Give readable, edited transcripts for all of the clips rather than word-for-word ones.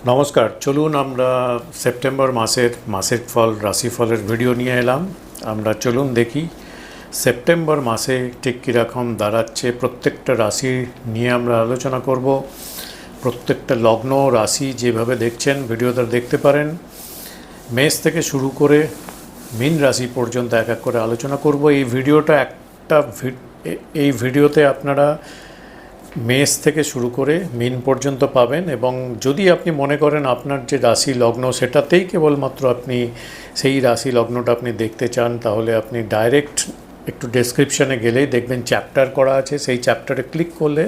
নমস্কার, চলুন আমরা সেপ্টেম্বর মাসের ফল রাশিফলের ভিডিও নিয়ে এলাম। আমরা চলুন দেখি সেপ্টেম্বর মাসে ঠিক কীরকম দাঁড়াচ্ছে। প্রত্যেকটা রাশি নিয়ে আমরা আলোচনা করব। প্রত্যেকটা লগ্ন রাশি যেভাবে দেখছেন ভিডিওটা দেখতে পারেন। মেষ থেকে শুরু করে মীন রাশি পর্যন্ত এক এক করে আলোচনা করব। এই ভিডিওতে আপনারা মেষ থেকে শুরু করে মীন পর্যন্ত পাবেন, এবং যদি আপনি মনে করেন আপনার যে রাশি লগ্ন সেটাতেই কেবলমাত্র আপনি সেই রাশি লগ্নটা আপনি দেখতে চান, তাহলে আপনি ডাইরেক্ট একটু ডেসক্রিপশানে গেলেই দেখবেন চ্যাপ্টার করা আছে। সেই চ্যাপ্টারে ক্লিক করলে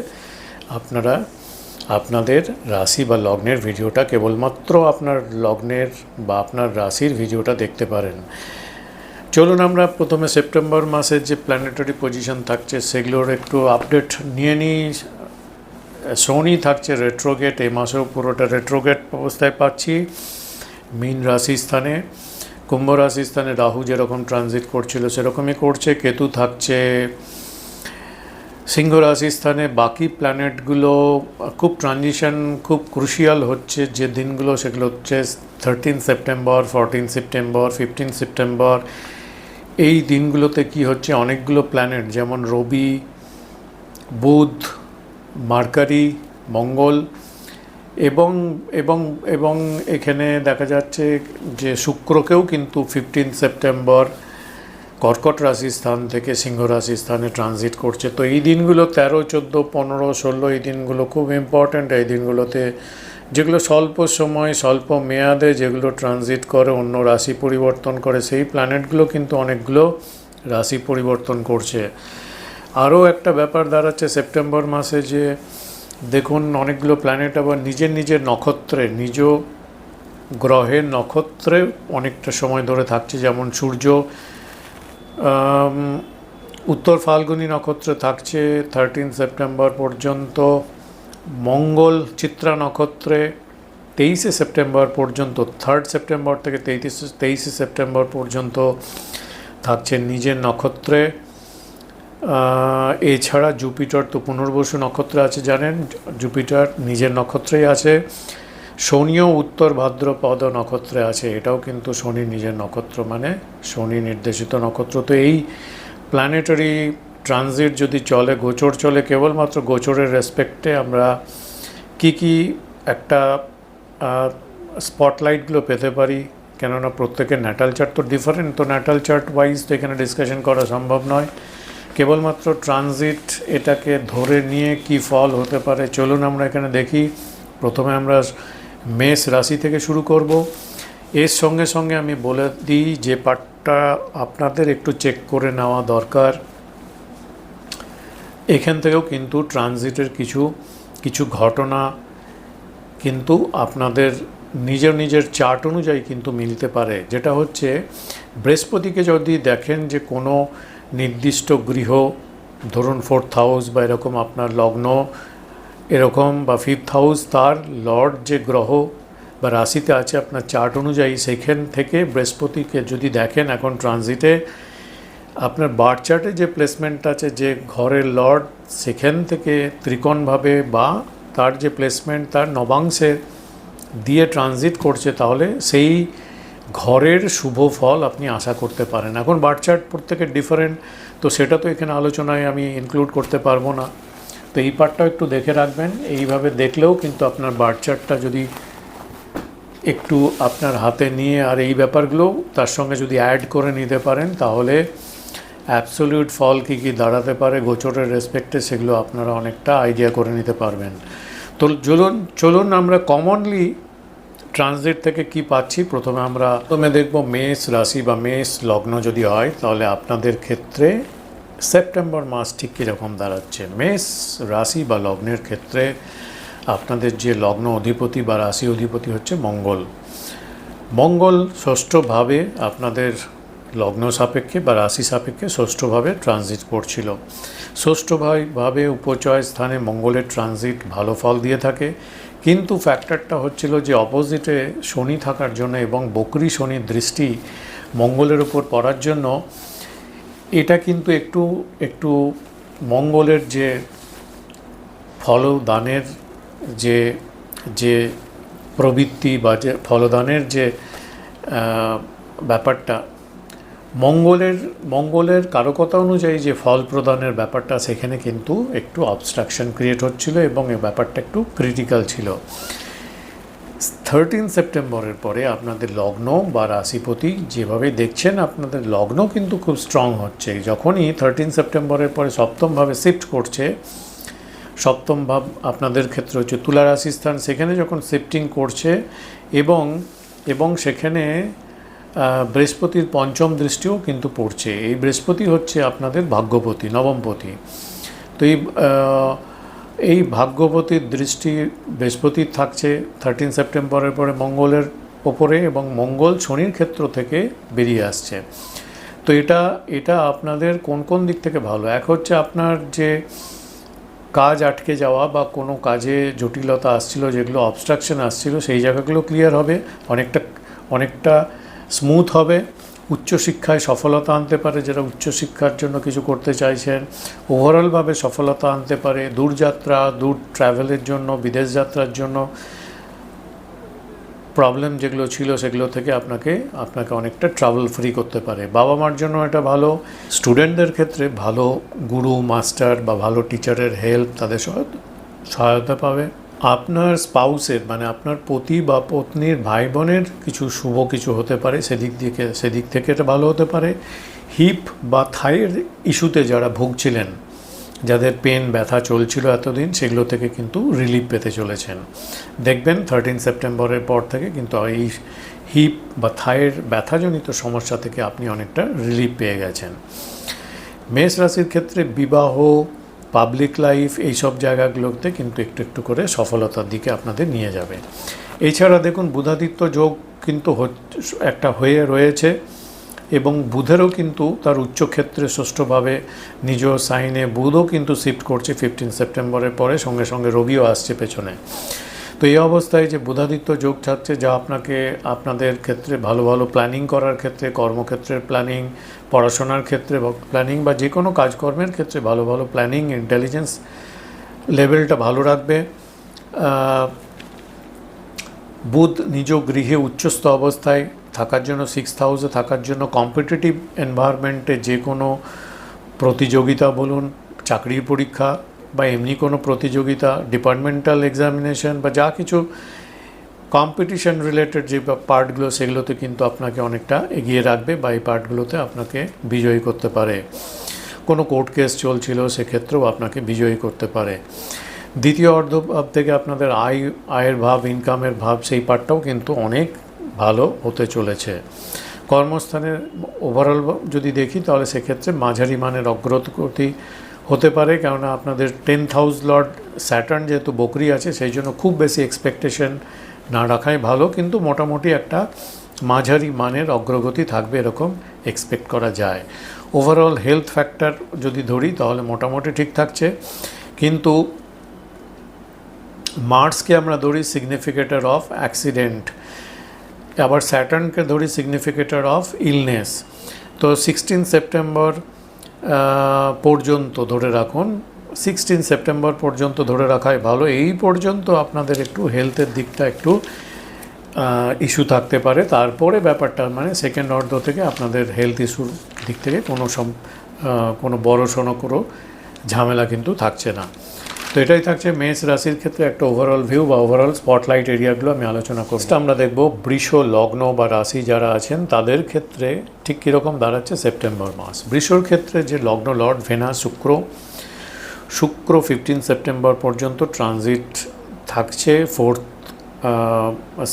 আপনারা আপনাদের রাশি বা লগ্নের ভিডিওটা কেবলমাত্র আপনার লগ্নের বা আপনার রাশির ভিডিওটা দেখতে পারেন। চলুন আমরা প্রথমে সেপ্টেম্বর মাসের যে প্ল্যানেটারি পজিশন থাকছে সেগুলোর একটু আপডেট নিয়ে নিই। শনি থাকছে রেট্রোগেট, এই মাসেও পুরোটা রেট্রোগেট অবস্থায় পাচ্ছি মীন রাশি স্থানে। কুম্ভ রাশি স্থানে রাহু যেরকম ট্রানজিট করছিল সেরকমই করছে। কেতু থাকছে সিংহ রাশি স্থানে। বাকি প্ল্যানেটগুলো খুব ট্রানজিশন খুব ক্রুশিয়াল হচ্ছে যে দিনগুলো, সেগুলো হচ্ছে 13 সেপ্টেম্বর, 14 সেপ্টেম্বর, 15 সেপ্টেম্বর। এই দিনগুলোতে কি হচ্ছে, অনেকগুলো প্ল্যানেট যেমন রবি, বুধ, মার্কারি, মঙ্গল এবং এবং এবং এখানে দেখা যাচ্ছে যে শুক্রকেও কিন্তু 15 সেপ্টেম্বর কর্কট রাশি স্থান থেকে সিংহ রাশি স্থানে ট্রানজিট করছে। তো এই দিনগুলো 13, 14, 15, 16 এই দিনগুলো খুব ইম্পর্ট্যান্ট। এই দিনগুলোতে যেগুলো স্বল্প সময় স্বল্প মেয়াদে যেগুলো ট্রানজিট করে, অন্য রাশি পরিবর্তন করে, সেই প্ল্যানেটগুলো কিন্তু অনেকগুলো রাশি পরিবর্তন করছে। আরও একটা ব্যাপার দাঁড়াচ্ছে সেপ্টেম্বর মাসে যে দেখুন অনেকগুলো প্ল্যানেট আবার নিজের নিজের নক্ষত্রে, নিজ গ্রহের নক্ষত্রে অনেকটা সময় ধরে থাকছে। যেমন সূর্য উত্তর ফাল্গুনী নক্ষত্রে থাকছে 13 সেপ্টেম্বর পর্যন্ত। মঙ্গল চিত্রা নক্ষত্রে 23 সেপ্টেম্বর পর্যন্ত, 3 সেপ্টেম্বর থেকে 23 সেপ্টেম্বর পর্যন্ত থাকছে নিজের নক্ষত্রে। এছাড়া জুপিটার তো পুনর্বসু নক্ষত্রে আছে, জানেন, জুপিটার নিজের নক্ষত্রেই আছে। শনিও উত্তর ভাদ্রপদ নক্ষত্রে আছে, এটাও কিন্তু শনি নিজের নক্ষত্র, মানে শনি নির্দেশিত নক্ষত্র। তো এই প্ল্যানেটারি ট্রানজিট যদি চলে, গোচর চলে, কেবলমাত্র গোচরের রেসপেক্টে আমরা কি একটা স্পটলাইটগুলো পেতে পারি, কেননা প্রত্যেকের ন্যাটাল চার্ট তো ডিফারেন্ট। তো ন্যাটাল চার্ট ওয়াইজ তো এখানে ডিসকাশন করা সম্ভব নয়, কেবলমাত্র ট্রানজিট এটাকে ধরে নিয়ে কি ফল হতে পারে। চলুন আমরা এখানে দেখি। প্রথমে আমরা মেষ রাশি থেকে শুরু করব। এর সঙ্গে সঙ্গে আমি বলে দিই যে পার্টটা আপনাদের একটু চেক করে নেওয়া দরকার। এখান থেকেও কিন্তু ট্রানজিটের কিছু ঘটনা কিন্তু আপনাদের নিজের চার্ট অনুযায়ী কিন্তু মিলতে পারে। যেটা হচ্ছে, বৃহস্পতিকে যদি দেখেন যে কোনো নির্দিষ্ট গৃহ, ধরুন 4th হাউস বা এরকম আপনার লগ্ন এরকম, বা 5th হাউস, তার লর্ড যে গ্রহ বা রাশিতে আছে আপনার চার্ট অনুযায়ী, সেখান থেকে বৃহস্পতিকে যদি দেখেন এখন ট্রানজিটে, আপনার বার্থ চার্টে যে প্লেসমেন্ট আছে, যে ঘরের লর্ড সেখান থেকে ত্রিকোণভাবে বা তার যে প্লেসমেন্ট তার নবাংশে দিয়ে ট্রানজিট করছে, তাহলে সেই ঘরের শুভ ফল আপনি আশা করতে পারেন। এখন বার্থ চার্ট প্রত্যেকের ডিফারেন্ট, তো সেটা তো এখানে আলোচনায় আমি ইনক্লুড করতে পারবো না। তো এই পার্টটাও একটু দেখে রাখবেন। এইভাবে দেখলেও কিন্তু আপনার বার্থ চার্টটা যদি একটু আপনার হাতে নিয়ে আর এই ব্যাপারগুলো তার সঙ্গে যদি অ্যাড করে নিতে পারেন, তাহলে অ্যাবসলিউট ফল কী দাঁড়াতে পারে গোচরের রেসপেক্টে, সেগুলো আপনারা অনেকটা আইডিয়া করে নিতে পারবেন। তো চলুন আমরা কমনলি ট্রানজিট থেকে কি পাচ্ছি। প্রথমে দেখব মেষ রাশি বা মেষ লগ্ন যদি হয়, তাহলে আপনাদের ক্ষেত্রে সেপ্টেম্বর মাস ঠিক কীরকম দাঁড়াচ্ছে। মেষ রাশি বা লগ্নের ক্ষেত্রে আপনাদের যে লগ্ন অধিপতি বা রাশি অধিপতি হচ্ছে মঙ্গল ষষ্ঠভাবে আপনাদের লগ্ন সাপেক্ষে বা রাশি সাপেক্ষে ষষ্ঠভাবে ট্রানজিট করছিল। ষষ্ঠভাবে উপচয় স্থানে মঙ্গলের ট্রানজিট ভালো ফল দিয়ে থাকে, কিন্তু ফ্যাক্টরটা হচ্ছিল যে অপোজিটে শনি থাকার জন্য এবং বকরি শনির দৃষ্টি মঙ্গলের উপর পড়ার জন্য এটা কিন্তু একটু মঙ্গলের যে ফলদানের যে প্রবৃত্তি বা যে ফলদানের যে ব্যাপারটা, মঙ্গলের কারকতা অনুযায়ী যে ফল প্রদানের ব্যাপারটা, সেখানে কিন্তু একটু অবস্ট্রাকশন ক্রিয়েট হচ্ছিল এবং এই ব্যাপারটা একটু ক্রিটিক্যাল ছিল। 13 সেপ্টেম্বরের পরে আপনাদের লগ্ন বা রাশিপতি যেভাবে দেখছেন, আপনাদের লগ্ন কিন্তু খুব স্ট্রং হচ্ছে। যখনই 13 সেপ্টেম্বরের পরে সপ্তমভাবে শিফট করছে, সপ্তম ভাব আপনাদের ক্ষেত্রে হচ্ছে তুলা রাশি স্থান, সেখানে যখন শিফটিং করছে এবং সেখানে বৃহস্পতির পঞ্চম দৃষ্টিও কিন্তু পড়ছে। এই বৃহস্পতি হচ্ছে আপনাদের ভাগ্যপতি, নবমপতি। তো এই ভাগ্যপতির দৃষ্টি বৃহস্পতির থাকছে 13 সেপ্টেম্বরের পরে মঙ্গলের ওপরে, এবং মঙ্গল শনির ক্ষেত্র থেকে বেরিয়ে আসছে। তো এটা আপনাদের কোন কোন দিক থেকে ভালো? এক হচ্ছে আপনার যে কাজ আটকে যাওয়া বা কোনো কাজে জটিলতা আসছিল, যেগুলো অবস্ট্রাকশন আসছিল, সেই জায়গাগুলো ক্লিয়ার হবে, অনেকটা স্মুথ হবে। উচ্চশিক্ষায় সফলতা আনতে পারে, যারা উচ্চশিক্ষার জন্য কিছু করতে চাইছেন। ওভারঅলভাবে সফলতা আনতে পারে। দূর ট্রাভেলের জন্য, বিদেশ যাত্রার জন্য প্রবলেম যেগুলো ছিল সেগুলো থেকে আপনাকে অনেকটা ট্রাভেল ফ্রি করতে পারে। বাবা মার জন্য এটা ভালো। স্টুডেন্টদের ক্ষেত্রে ভালো গুরু, মাস্টার বা ভালো টিচারের হেল্প, তাদের সহায়তা পাবে। আপনার স্পাউসের মানে আপনার পতি বা পত্নীর ভাই বোনের শুভ কিছু হতে পারে, সেদিক থেকে এটা ভালো হতে পারে। হিপ বা থাইয়ের ইস্যুতে যারা ভুগছিলেন, যাদের পেন ব্যথা চলছিল এতদিন, সেগুলো থেকে কিন্তু রিলিফ পেতে চলেছেন। দেখবেন 13 সেপ্টেম্বরের পর থেকে কিন্তু এই হিপ বা থাইয়ের ব্যথাজনিত সমস্যা থেকে আপনি অনেকটা রিলিফ পেয়ে গেছেন। মেষ রাশির ক্ষেত্রে বিবাহ, পাবলিক লাইফ, এইসব জায়গাগুলোতে কিন্তু একটু করে সফলতার দিকে আপনাদের নিয়ে যাবে। এছাড়া দেখুন বুধাদিত্য যোগ কিন্তু একটা হয়ে রয়েছে, এবং বুধেরও কিন্তু তার উচ্চক্ষেত্রে ষষ্ঠভাবে নিজ সাইনে বুধও কিন্তু শিফট করছে 15 সেপ্টেম্বরের পরে, সঙ্গে সঙ্গে রবিও আসছে পেছনে। তো এই অবস্থায় যে বুধাদিত্য যোগ থাকছে, যা আপনাদের ক্ষেত্রে ভালো প্ল্যানিং করার ক্ষেত্রে, কর্মক্ষেত্রের প্ল্যানিং, পড়াশোনার ক্ষেত্রে প্ল্যানিং বা যে কোনো কাজকর্মের ক্ষেত্রে ভালো প্ল্যানিং, ইন্টেলিজেন্স লেভেলটা ভালো রাখবে। বুধ নিজ গৃহে উচ্চস্থ অবস্থায় থাকার জন্য, 6th হাউসে থাকার জন্য, কম্পিটিটিভ এনভায়রনমেন্টে যে কোনো প্রতিযোগিতা বলুন, চাকরির পরীক্ষা বা এমনি কোনো প্রতিযোগিতা, ডিপার্টমেন্টাল এক্সামিনেশন বা যা কিছু কম্পিটিশন রিলেটেড যে পার্টগুলো, সেগুলোতে কিন্তু আপনাকে অনেকটা এগিয়ে রাখবে বা এই পার্টগুলোতে আপনাকে বিজয়ী করতে পারে। কোনো কোর্ট কেস চলছিল, সেক্ষেত্রেও আপনাকে বিজয়ী করতে পারে। দ্বিতীয় অর্ধভাব থেকে আপনাদের আয়ের ভাব, ইনকামের ভাব, সেই পার্টটাও কিন্তু অনেক ভালো হতে চলেছে। কর্মস্থানের ওভারঅল যদি দেখি, তাহলে সেক্ষেত্রে মাঝারি মানের অগ্রগতি হতে পারে, কেননা আপনাদের 10th হাউস লর্ড স্যাটার্ন যেহেতু বকরি আছে, সেই জন্য খুব বেশি এক্সপেকটেশন না রাখাই ভালো, কিন্তু মোটামুটি একটা মাঝারি মানের অগ্রগতি থাকবে এরকম এক্সপেক্ট করা যায়। ওভারঅল হেলথ ফ্যাক্টর যদি ধরি, তাহলে মোটামুটি ঠিক থাকছে, কিন্তু মার্সকে আমরা ধরি সিগনিফিকেটর অফ অ্যাক্সিডেন্ট, আবার স্যাটার্নকে ধরি সিগনিফিকেটর অফ ইলনেস। তো 16 সেপ্টেম্বর পর্যন্ত ধরে রাখুন, 16 সেপ্টেম্বর পর্যন্ত ধরে রাখাই ভালো। এই পর্যন্ত আপনাদের একটু হেলথের দিকটা একটু ইস্যু থাকতে পারে, তারপরে ব্যাপারটা মানে সেকেন্ড অর্ধ থেকে আপনাদের হেলথ ইস্যুর দিক থেকে কোনো বড় সড়ো কোনো ঝামেলা কিন্তু থাকছে না। তো এটাই থাকছে মেষ রাশির ক্ষেত্রে একটা ওভারঅল ভিউ বা ওভারঅল স্পটলাইট এরিয়াগুলো আমি আলোচনা করছি। আমরা দেখব বৃষ লগ্ন বা রাশি যারা আছেন তাদের ক্ষেত্রে ঠিক কীরকম দাঁড়াচ্ছে সেপ্টেম্বর মাস। বৃষর ক্ষেত্রে যে লগ্ন লর্ড ভেনাস, শুক্র 15 সেপ্টেম্বর পর্যন্ত ট্রানজিট থাকছে। ফোর্থ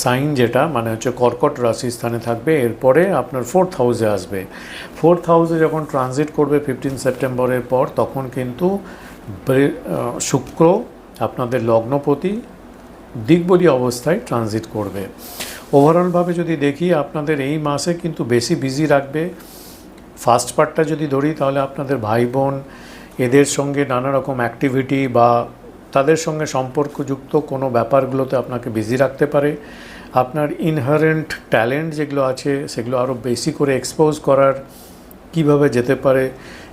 সাইন যেটা মানে হচ্ছে কর্কট রাশি স্থানে থাকবে, এরপরে আপনার 4th হাউসে আসবে। 4th হাউসে যখন ট্রানজিট করবে 15 সেপ্টেম্বরের পর, তখন কিন্তু শুক্র আপনাদের লগ্নপতি দিকবলী অবস্থায় ট্রানজিট করবে। ওভারঅলভাবে যদি দেখি, আপনাদের এই মাসে কিন্তু বেশি বিজি রাখবে। ফার্স্ট পার্টটা যদি ধরি, তাহলে আপনাদের ভাই বোন এদের সঙ্গে নানা রকম অ্যাক্টিভিটি বা তাদের সঙ্গে সম্পর্কযুক্ত কোনো ব্যাপারগুলোতে আপনাকে বিজি রাখতে পারে। আপনার ইনহারেন্ট ট্যালেন্ট যেগুলো আছে, সেগুলো আরও বেশি করে এক্সপোজ করার কিভাবে যেতে পারে,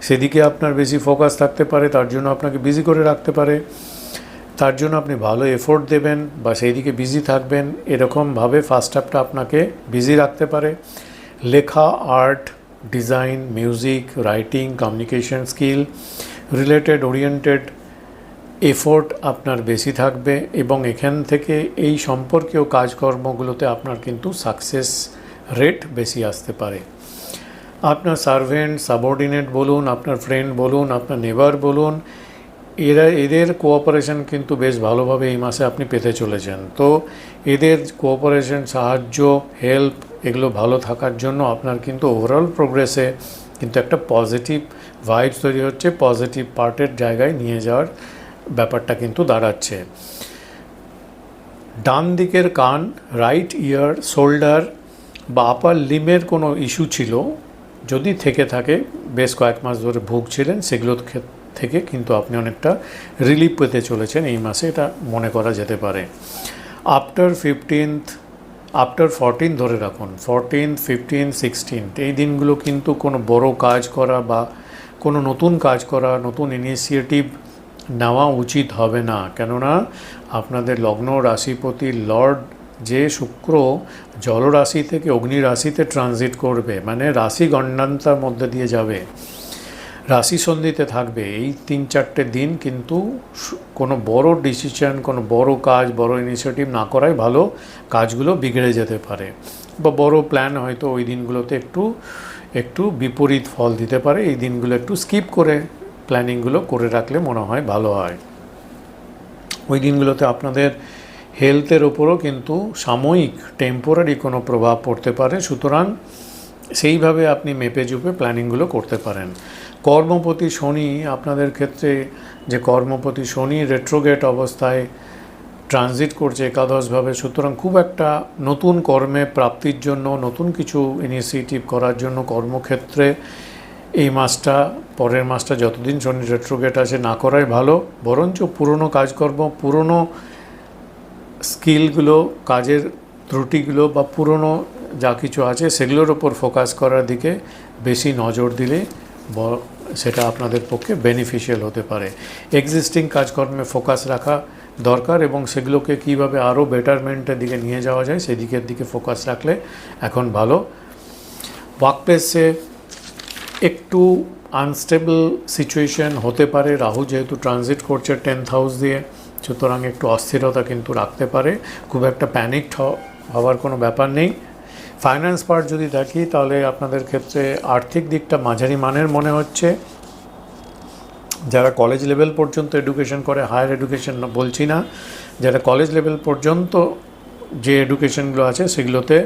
সেদিকে আপনার বেশি ফোকাস থাকতে পারে, তার জন্য আপনাকে বিজি করে রাখতে পারে। তার জন্য আপনি ভালো এফোর্ট দেবেন বা সেই দিকে বিজি থাকবেন, এরকমভাবে ফার্স্ট হাফটা আপনাকে বিজি রাখতে পারে। লেখা, art, design, music, writing, communication skill related oriented effort আপনার বেশি থাকবে এবং এখান থেকে এই সম্পর্কীয় কাজকর্মগুলোতে আপনার কিন্তু সাকসেস রেট বেশি আসতে পারে। আপনার সার্ভেন্ট, সাবঅর্ডিনেট বলুন, আপনার ফ্রেন্ড বলুন, আপনার নেবার বলুন, এদের কোঅপারেশন কিন্তু বেশ ভালোভাবে এই মাসে আপনি পেতে চলেছেন। তো এদের কোঅপারেশন, সাহায্য, হেল্প এগুলো ভালো থাকার জন্য আপনার কিন্তু ওভারঅল প্রোগ্রেসে কিন্তু একটা পজিটিভ ভাইবস তৈরি হচ্ছে, পজিটিভ পার্টের জায়গায় নিয়ে যাওয়ার ব্যাপারটা কিন্তু দাঁড়াচ্ছে। ডান দিকের কান, রাইট ইয়ার, শোল্ডার বা আপার লিমের কোনো ইস্যু ছিল যদি থেকে থাকে, বেশ কয়েক মাস ধরে ভুগছিলেন, সেগুলো থেকে কিন্তু আপনি অনেকটা রিলিফ পেতে চলেছেন এই মাসে, এটা মনে করা যেতে পারে। আফটার 14 ধরে রাখুন, 14, 15, 16 এই দিনগুলো কিন্তু কোনো বড় কাজ করা বা কোনো নতুন কাজ করা, নতুন ইনিশিয়েটিভ নেওয়া উচিত হবে না। কেননা আপনাদের লগ্ন রাশিপতি লর্ড যে শুক্র জলরাশি থেকে অগ্নি রাশিতে ট্রানজিট করবে, মানে রাশি গণ্ডান্তার মধ্যে দিয়ে যাবে, রাশি সন্ধিতে থাকবে, এই 3-4 দিন কিন্তু কোনো বড় ডিসিশন, কোনো বড় কাজ, বড় ইনিশিয়েটিভ না করাই ভালো। কাজগুলো বিগড়ে যেতে পারে বা বড় প্ল্যান হয়তো ওই দিনগুলোতে একটু বিপরীত ফল দিতে পারে। এই দিনগুলো একটু স্কিপ করে প্ল্যানিংগুলো করে রাখলে মনে হয় ভালো হয়। ওই দিনগুলোতে আপনাদের হেলথের ওপরও কিন্তু সাময়িক টেম্পোরারি কোনো প্রভাব পড়তে পারে, সুতরাং সেইভাবে আপনি মেপে চুপে প্ল্যানিংগুলো করতে পারেন। কর্মপতি শনি আপনাদের ক্ষেত্রে, যে কর্মপতি শনি রেট্রোগেট অবস্থায় ট্রানজিট করছে একাদশভাবে, সুতরাং খুব একটা নতুন কর্মে প্রাপ্তির জন্য, নতুন কিছু ইনিশিয়েটিভ করার জন্য কর্মক্ষেত্রে এই মাসটা, পরের মাসটা যতদিন শনি রেট্রোগেট আছে না করাই ভালো। বরঞ্চ পুরনো কাজকর্ম, পুরনো স্কিলগুলো, কাজের ত্রুটিগুলো বা পুরনো যা কিছু আছে সেগুলোর ওপর ফোকাস করার দিকে বেশি নজর দিলে সেটা আপনাদের পক্ষে বেনিফিশিয়াল হতে পারে। এক্সিস্টিং কাজকর্মে ফোকাস রাখা দরকার এবং সেগুলোকে কীভাবে আরও বেটারমেন্টের দিকে নিয়ে যাওয়া যায় সেদিকের দিকে ফোকাস রাখলে এখন ভালো। ওয়ার্কপ্লেসে একটু আনস্টেবল সিচুয়েশন হতে পারে, রাহু যেহেতু ট্রানজিট করছে 10th হাউস দিয়ে, সুতরাং একটু অস্থিরতা কিন্তু রাখতে পারে। খুব একটা প্যানিকড হওয়ার কোনো ব্যাপার নেই। ফাইন্যান্স পার্ট যদি দেখি তাহলে আপনাদের ক্ষেত্রে আর্থিক দিকটা মাঝারি মানের মনে হচ্ছে। যারা কলেজ লেভেল পর্যন্ত এডুকেশন করে, হায়ার এডুকেশন বলছি না, যারা কলেজ লেভেল পর্যন্ত যে এডুকেশনগুলো আছে সেগুলোতে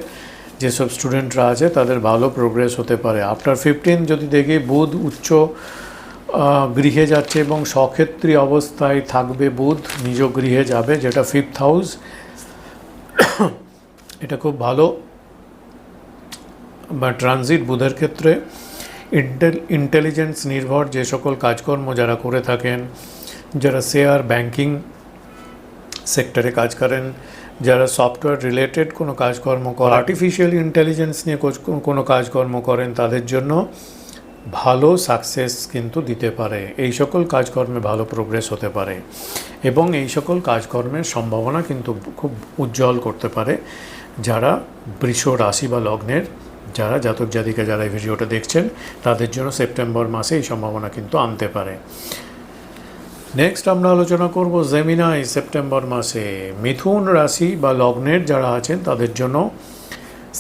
যেসব স্টুডেন্টরা আছে তাদের ভালো প্রোগ্রেস হতে পারে। আফটার 15 যদি দেখি, বুধ উচ্চ গৃহে যাচ্ছে এবং স্বক্ষেত্রী অবস্থায় থাকবে, বুধ নিজ গৃহে যাবে, যেটা 5th হাউস, এটা খুব ভালো বা ট্রানজিট বুধের ক্ষেত্রে। ইন্টেলিজেন্স নির্ভর যে সকল কাজকর্ম যারা করে থাকেন, যারা শেয়ার ব্যাংকিং সেক্টরে কাজ করেন, যারা সফটওয়্যার রিলেটেড কোনো কাজকর্ম করেন, আর্টিফিশিয়াল ইন্টেলিজেন্স নিয়ে কোনো কাজকর্ম করেন, তাদের জন্য ভালো সাকসেস কিন্তু দিতে পারে। এই সকল কাজকর্মে ভালো প্রোগ্রেস হতে পারে এবং এই সকল কাজকর্মের সম্ভাবনা কিন্তু খুব উজ্জ্বল করতে পারে যারা বৃষ রাশি বা লগ্নের যারা জাতক জাতিকা যারা এই ভিডিওটা দেখছেন, তাদের জন্য সেপ্টেম্বর মাসে এই সম্ভাবনা কিন্তু আনতে পারে। নেক্সট আমরা আলোচনা করব জেমিনাই সেপ্টেম্বর মাসে। মিথুন রাশি বা লগ্নের যারা আছেন তাদের জন্য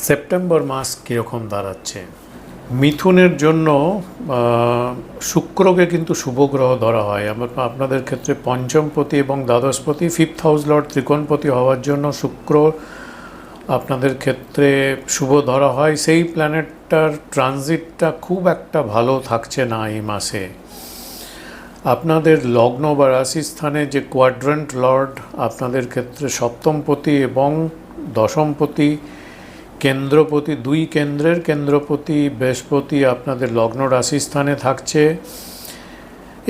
সেপ্টেম্বর মাস কীরকম দাঁড়াচ্ছে। মিথুনের জন্য শুক্রকে কিন্তু শুভ গ্রহ ধরা হয়। আপনাদের ক্ষেত্রে পঞ্চমপতি এবং দ্বাদশপতি, 5th হাউস লর্ড ত্রিকোণপতি হওয়ার জন্য শুক্র আপনাদের ক্ষেত্রে শুভ ধরা হয়। সেই প্ল্যানেটটার ট্রানজিটটা খুব একটা ভালো থাকছে না এই মাসে। আপনাদের লগ্ন বা রাশি স্থানে যে কোয়াড্রেন্ট লর্ড আপনাদের ক্ষেত্রে সপ্তমপতি এবং দশমপতি, কেন্দ্রপতি, দুই কেন্দ্রের কেন্দ্রপতি বৃহস্পতি আপনাদের লগ্ন রাশি স্থানে থাকছে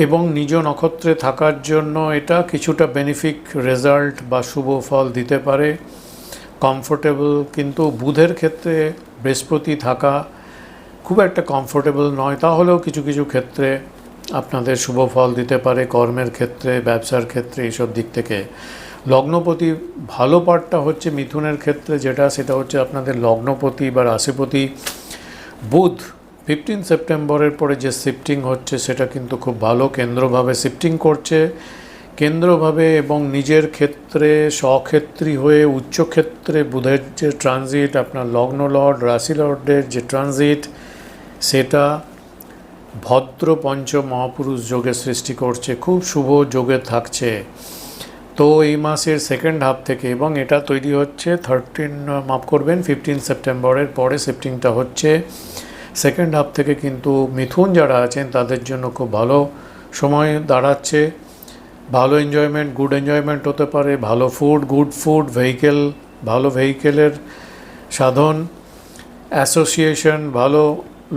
এবং নিজ নক্ষত্রে থাকার জন্য এটা কিছুটা বেনিফিক রেজাল্ট বা শুভ ফল দিতে পারে, কমফোর্টেবল। কিন্তু বুধের ক্ষেত্রে বৃহস্পতি থাকা খুব একটা কমফোর্টেবল নয়, তাহলেও কিছু কিছু ক্ষেত্রে আপনাদের শুভ ফল দিতে পারে কর্মের ক্ষেত্রে, ব্যবসার ক্ষেত্রে, এইসব দিক থেকে। লগ্নপতি ভালো পার্টটা হচ্ছে মিথুনের ক্ষেত্রে যেটা, সেটা হচ্ছে আপনাদের লগ্নপতি বা রাশিপতি বুধ 15 সেপ্টেম্বরের পরে যে শিফটিং হচ্ছে সেটা কিন্তু খুব ভালো, কেন্দ্রভাবে শিফটিং করছে, কেন্দ্রভাবে এবং নিজের ক্ষেত্রে স্বক্ষেত্রী হয়ে উচ্চক্ষেত্রে বুধের যে ট্রানজিট, আপনার লগ্ন লর্ড রাশি লর্ডের যে ট্রানজিট, সেটা ভদ্র পঞ্চ মহাপুরুষ যোগের সৃষ্টি করছে, খুব শুভ যোগে থাকছে। তো এই মাসের সেকেন্ড হাফ থেকে, এবং এটা তৈরি হচ্ছে 15 সেপ্টেম্বরের পরে শিফটিংটা হচ্ছে, সেকেন্ড হাফ থেকে কিন্তু মিথুন যারা আছেন তাদের জন্য খুব ভালো সময় দাঁড়াচ্ছে। ভালো এনজয়মেন্ট, গুড এনজয়মেন্ট হতে পারে, ভালো ফুড, গুড ফুড, ভেহিকেল, ভালো ভেহিকেলের সাধন, অ্যাসোসিয়েশন, ভালো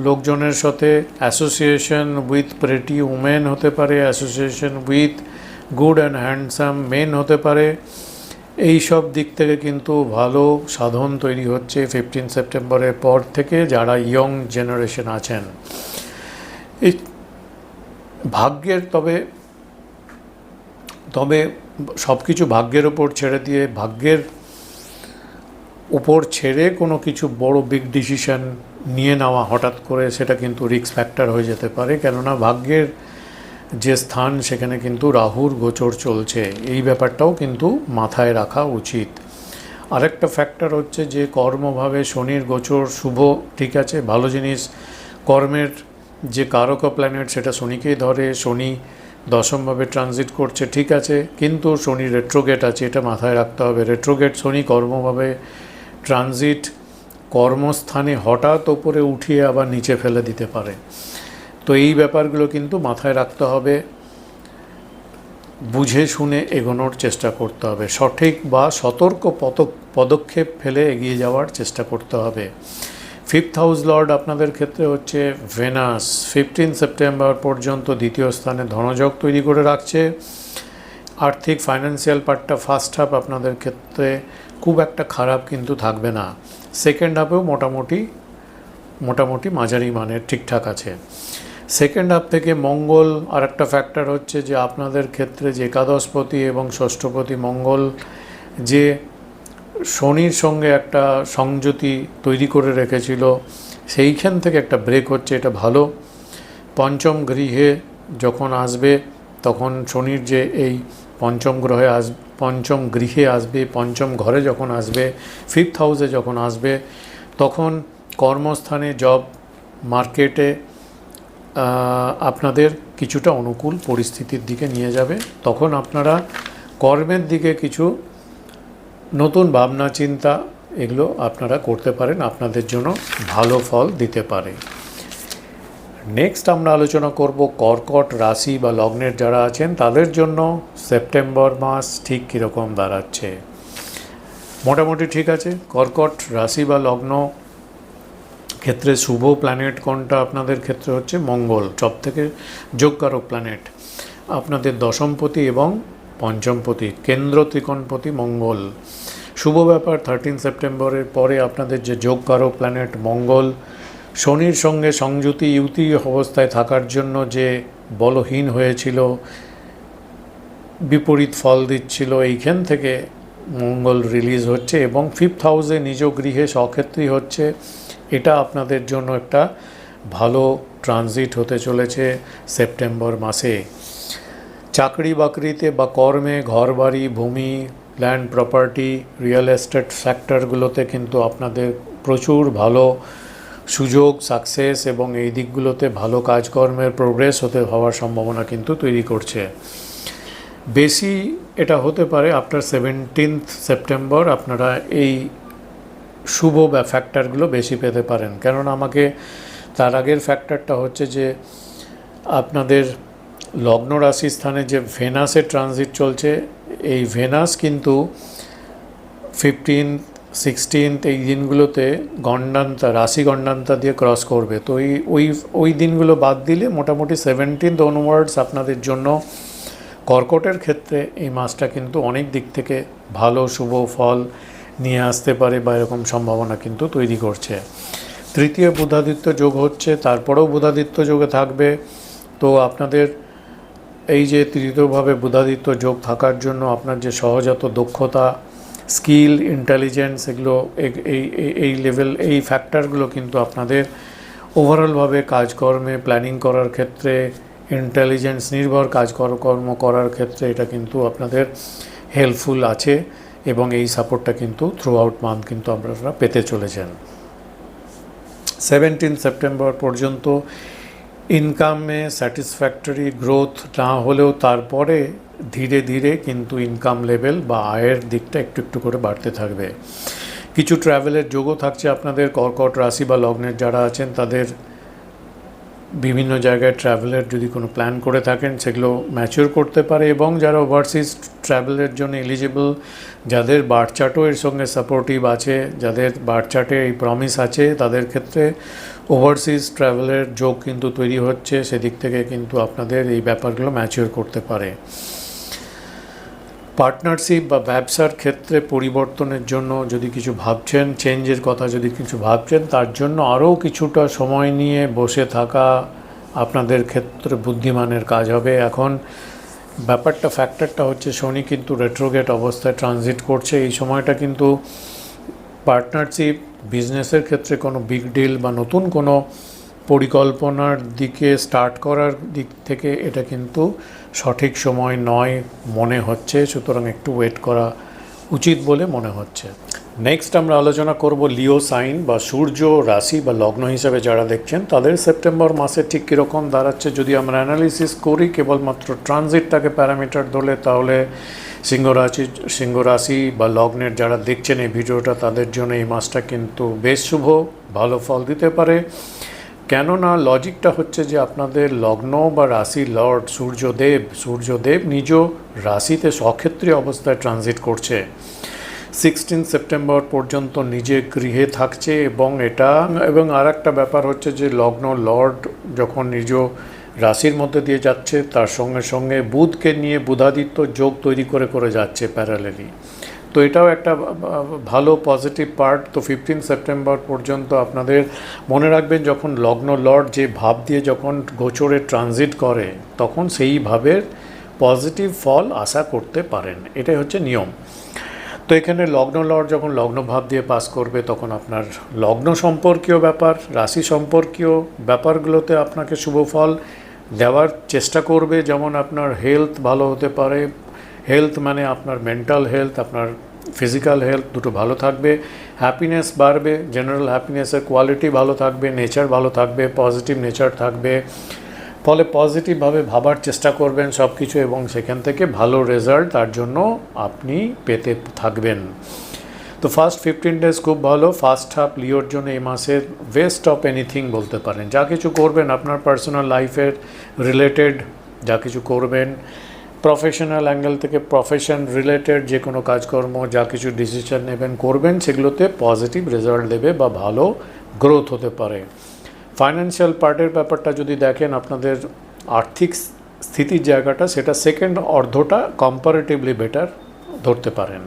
লোকজনের সাথে অ্যাসোসিয়েশন উইথ প্রেটি উমেন হতে পারে, association with good and handsome men হতে পারে। এই সব দিক থেকে কিন্তু ভালো সাধন তৈরি হচ্ছে 15 সেপ্টেম্বরের পর থেকে যারা ইয়ং জেনারেশন আছেন। এই ভাগ্যের তবে সব কিছু ভাগ্যের ওপর ছেড়ে দিয়ে, ভাগ্যের উপর ছেড়ে কোনো কিছু বড় বিগ ডিসিশন নিয়ে নেওয়া হঠাৎ করে, সেটা কিন্তু রিস্ক ফ্যাক্টর হয়ে যেতে পারে, কেননা ভাগ্যের যে স্থান সেখানে কিন্তু রাহুর গোচর চলছে, এই ব্যাপারটাও কিন্তু মাথায় রাখা উচিত। আরেকটা ফ্যাক্টর হচ্ছে যে কর্মভাবে শনির গোচর শুভ, ঠিক আছে, ভালো জিনিস। কর্মের যে কারক প্ল্যানেট সেটা শনিকেই ধরে, শনি দশমভাবে ট্রানজিট করছে, ঠিক আছে, কিন্তু শনি রেট্রোগেট আছে, এটা মাথায় রাখতে হবে। রেট্রোগেট শনি কর্মভাবে ট্রানজিট কর্মস্থানে হঠাৎ ওপরে উঠিয়ে আবার নিচে ফেলে দিতে পারে। তো এই ব্যাপারগুলো কিন্তু মাথায় রাখতে হবে, বুঝে শুনে এগোনোর চেষ্টা করতে হবে, সঠিক বা সতর্ক পদক্ষেপ ফেলে এগিয়ে যাওয়ার চেষ্টা করতে হবে। 5th হাউস লর্ড আপনাদের ক্ষেত্রে হচ্ছে ভেনাস, 15 সেপ্টেম্বর পর্যন্ত দ্বিতীয় স্থানে ধনযোগ তৈরি করে রাখছে। আর্থিক ফাইন্যান্সিয়াল পার্টটা ফার্স্ট হাফ আপনাদের ক্ষেত্রে খুব একটা খারাপ কিন্তু থাকবে না, সেকেন্ড হাফেও মোটামুটি মাঝারি মানের ঠিকঠাক আছে। সেকেন্ড হাফ থেকে মঙ্গল আর একটা ফ্যাক্টর হচ্ছে যে আপনাদের ক্ষেত্রে যে একাদশপতি এবং ষষ্ঠপতি মঙ্গল যে শনির সঙ্গে একটা সংযুতি তৈরি করে রেখেছিল, সেইখান থেকে একটা ব্রেক হচ্ছে, এটা ভালো। পঞ্চম গৃহে যখন আসবে তখন শনির যে এই পঞ্চম গৃহে আসবে, পঞ্চম ঘরে যখন আসবে, 5th হাউসে যখন আসবে, তখন কর্মস্থানে, জব মার্কেটে আপনাদের কিছুটা অনুকূল পরিস্থিতির দিকে নিয়ে যাবে। তখন আপনারা কর্মের দিকে কিছু নতুন ভাবনা চিন্তা এগুলো আপনারা করতে পারেন, আপনাদের জন্য ভালো ফল দিতে পারে। নেক্সট আমরা আলোচনা করব কর্কট রাশি বা লগ্নের যারা আছেন তাদের জন্য সেপ্টেম্বর মাস ঠিক কীরকম দাঁড়াচ্ছে। মোটামুটি ঠিক আছে। কর্কট রাশি বা লগ্ন ক্ষেত্রে শুভ প্ল্যানেট কোনটা আপনাদের ক্ষেত্রে হচ্ছে মঙ্গল, সব থেকে যোগকারক প্ল্যানেট। আপনাদের দশমপতি এবং পঞ্চমপতি, কেন্দ্র ত্রিকোণপতি মঙ্গল। শুভ ব্যাপার 13 সেপ্টেম্বরের পরে আপনাদের যে যোগকারক প্ল্যানেট মঙ্গল শনির সঙ্গে সংযুতি ইউতি অবস্থায় থাকার জন্য যে বলহীন হয়েছিল, বিপরীত ফল দিচ্ছিল, এইখান থেকে মঙ্গল রিলিজ হচ্ছে এবং 5th হাউসে নিজ গৃহে স্বক্ষেত্রী হচ্ছে। এটা আপনাদের জন্য একটা ভালো ট্রানজিট হতে চলেছে সেপ্টেম্বর মাসে। চাকরি বাকরিতে বা কর্মে, ঘরবাড়ি, ভূমি, ল্যান্ড প্রপার্টি, রিয়েল এস্টেট সেক্টরগুলোতে কিন্তু আপনাদের প্রচুর ভালো সুযোগ, সাকসেস এবং এই দিকগুলোতে ভালো কাজকর্মের প্রোগ্রেস হওয়ার সম্ভাবনা কিন্তু তৈরি করছে। বেশি এটা হতে পারে আফটার 17 সেপ্টেম্বর আপনারা এই শুভ ফ্যাক্টরগুলো বেশি পেতে পারেন। কেননা আমাকে তার আগের ফ্যাক্টরটা হচ্ছে যে আপনাদের লগ্ন রাশি স্থানে যে ভেনাসের ট্রানজিট চলছে, এই ভেনাস কিন্তু 15, 16 এই দিনগুলোতে রাশি গণ্ডান্তা দিয়ে ক্রস করবে। তো ওই দিনগুলো বাদ দিলে মোটামুটি 17 অনওয়ার্ডস আপনাদের জন্য কর্কটের ক্ষেত্রে এই মাসটা কিন্তু অনেক দিক থেকে ভালো শুভ ফল নিয়ে আসতে পারে বা এরকম সম্ভাবনা কিন্তু তৈরি করছে। তৃতীয় বুধাদিত্য যোগ হচ্ছে, তারপরেও বুধাদিত্য যোগে থাকবে তো আপনাদের এই যে তৃতীয়ভাবে বুধাদিত্য যোগ থাকার জন্য আপনার যে সহজাত দক্ষতা, স্কিল, ইন্টেলিজেন্স, এগুলো এই লেভেল, এই ফ্যাক্টরগুলো কিন্তু আপনাদের ওভারঅলভাবে কাজকর্মে প্ল্যানিং করার ক্ষেত্রে, ইন্টেলিজেন্স নির্ভর কাজকর্ম করার ক্ষেত্রে এটা কিন্তু আপনাদের হেল্পফুল আছে এবং এই সাপোর্টটা কিন্তু থ্রু আউট মান্থ কিন্তু আপনারা পেতে চলেছেন। 17 সেপ্টেম্বর পর্যন্ত ইনকামে স্যাটিসফ্যাক্টরি গ্রোথ না হলেও তারপরে ধীরে ধীরে কিন্তু ইনকাম লেভেল বা আয়ের দিকটা একটু একটু করে বাড়তে থাকবে। কিছু ট্রাভেলের যোগও থাকছে আপনাদের। কর্কট রাশি বা লগ্নের যারা আছেন তাদের বিভিন্ন জায়গায় ট্রাভেলের যদি কোনো প্ল্যান করে থাকেন সেগুলো ম্যাচিওর করতে পারে, এবং যারা ওভারসিজ ট্রাভেলের জন্য এলিজিবল, যাদের বার্থ চার্টও এর সঙ্গে সাপোর্টিভ আছে, যাদের বার্থ চার্টে এই প্রমিস আছে, তাদের ক্ষেত্রে ওভারসিজ ট্রাভেলের যোগ কিন্তু তৈরি হচ্ছে। সেদিক থেকে কিন্তু আপনাদের এই ব্যাপারগুলো ম্যাচিওর করতে পারে। পার্টনারশিপ বা ব্যবসার ক্ষেত্রে পরিবর্তনের জন্য যদি কিছু ভাবছেন, চেঞ্জের কথা যদি কিছু ভাবছেন, তার জন্য আরও কিছুটা সময় নিয়ে বসে থাকা আপনাদের ক্ষেত্রে বুদ্ধিমানের কাজ হবে। এখন ফ্যাক্টরটা হচ্ছে শনি কিন্তু রেট্রোগেট অবস্থায় ট্রানজিট করছে। এই সময়টা কিন্তু পার্টনারশিপ, বিজনেসের ক্ষেত্রে কোনো বিগ ডিল বা নতুন কোনো পরিকল্পনার দিকে স্টার্ট করার দিক থেকে এটা কিন্তু সঠিক সময় নয় মনে হচ্ছে, সুতরাং একটু ওয়েট করা উচিত বলে মনে হচ্ছে। নেক্সট আমরা আলোচনা করব লিও সাইন বা সূর্য রাশি বা লগ্ন হিসাবে যারা দেখছেন তাদের সেপ্টেম্বর মাসে ঠিক কীরকম দাঁড়াচ্ছে। যদি আমরা অ্যানালিসিস করি কেবলমাত্র ট্রানজিটটাকে প্যারামিটার ধরে, তাহলে সিংহ রাশি বা লগ্নের যারা দেখছেন এই ভিডিওটা তাদের জন্য এই মাসটা কিন্তু বেশ শুভ, ভালো ফল দিতে পারে। কেননা লজিকটা হচ্ছে যে আপনাদের লগ্ন বা রাশি লর্ড সূর্যদেব নিজ রাশিতে স্বক্ষেত্রীয় অবস্থায় ট্রানজিট করছে। 16 সেপ্টেম্বর পর্যন্ত নিজে গৃহে থাকছে, এবং আর একটা ব্যাপার হচ্ছে যে লগ্ন লর্ড যখন নিজ রাশির মধ্যে দিয়ে যাচ্ছে, তার সঙ্গে সঙ্গে বুধকে নিয়ে বুধাদিত্য যোগ তৈরি করে যাচ্ছে প্যারালেলি। তো এটাও একটা ভালো পজিটিভ পার্ট। তো 15 সেপ্টেম্বর পর্যন্ত আপনাদের মনে রাখবেন, যখন লগ্ন লর্ড যে ভাব দিয়ে যখন গোচরে ট্রানজিট করে তখন সেই ভাবের পজিটিভ ফল আশা করতে পারেন, এটাই হচ্ছে নিয়ম। তো এখানে লগ্ন লর্ড যখন লগ্ন ভাব দিয়ে পাস করবে তখন আপনার লগ্ন সম্পর্কীয় ব্যাপার, রাশি সম্পর্কীয় ব্যাপারগুলোতে আপনাকে শুভ ফল দেওয়ার চেষ্টা করবে। যেমন আপনার হেলথ ভালো হতে পারে, হেলথ মানে আপনার মেন্টাল হেলথ, আপনার ফিজিক্যাল হেলথ দুটো ভালো থাকবে, হ্যাপিনেস বাড়বে, জেনারেল হ্যাপিনেসের কোয়ালিটি ভালো থাকবে, নেচার ভালো থাকবে, পজিটিভ নেচার থাকবে, ফলে পজিটিভভাবে ভাবার চেষ্টা করবেন সব কিছু, এবং সেখান থেকে ভালো রেজাল্ট তার জন্য আপনি পেতে থাকবেন। তো ফার্স্ট 15 ডেজ খুব ভালো। ফার্স্ট হাফ লিওর জন্য এই মাসের বেস্ট অফ এনিথিং বলতে পারেন। যা কিছু করবেন আপনার পার্সোনাল লাইফের রিলেটেড, যা কিছু করবেন প্রফেশনাল অ্যাঙ্গেল থেকে, প্রফেশন রিলেটেড যে কোনো কাজকর্ম, যা কিছু ডিসিশন নেবেন করবেন, সেগুলোতে পজিটিভ রেজাল্ট দেবে বা ভালো গ্রোথ হতে পারে। ফাইন্যান্সিয়াল পার্টের ব্যাপারটা যদি দেখেন, আপনাদের আর্থিক স্থিতির জায়গাটা সেটা সেকেন্ড অর্ধটা কম্পারেটিভলি বেটার ধরতে পারেন।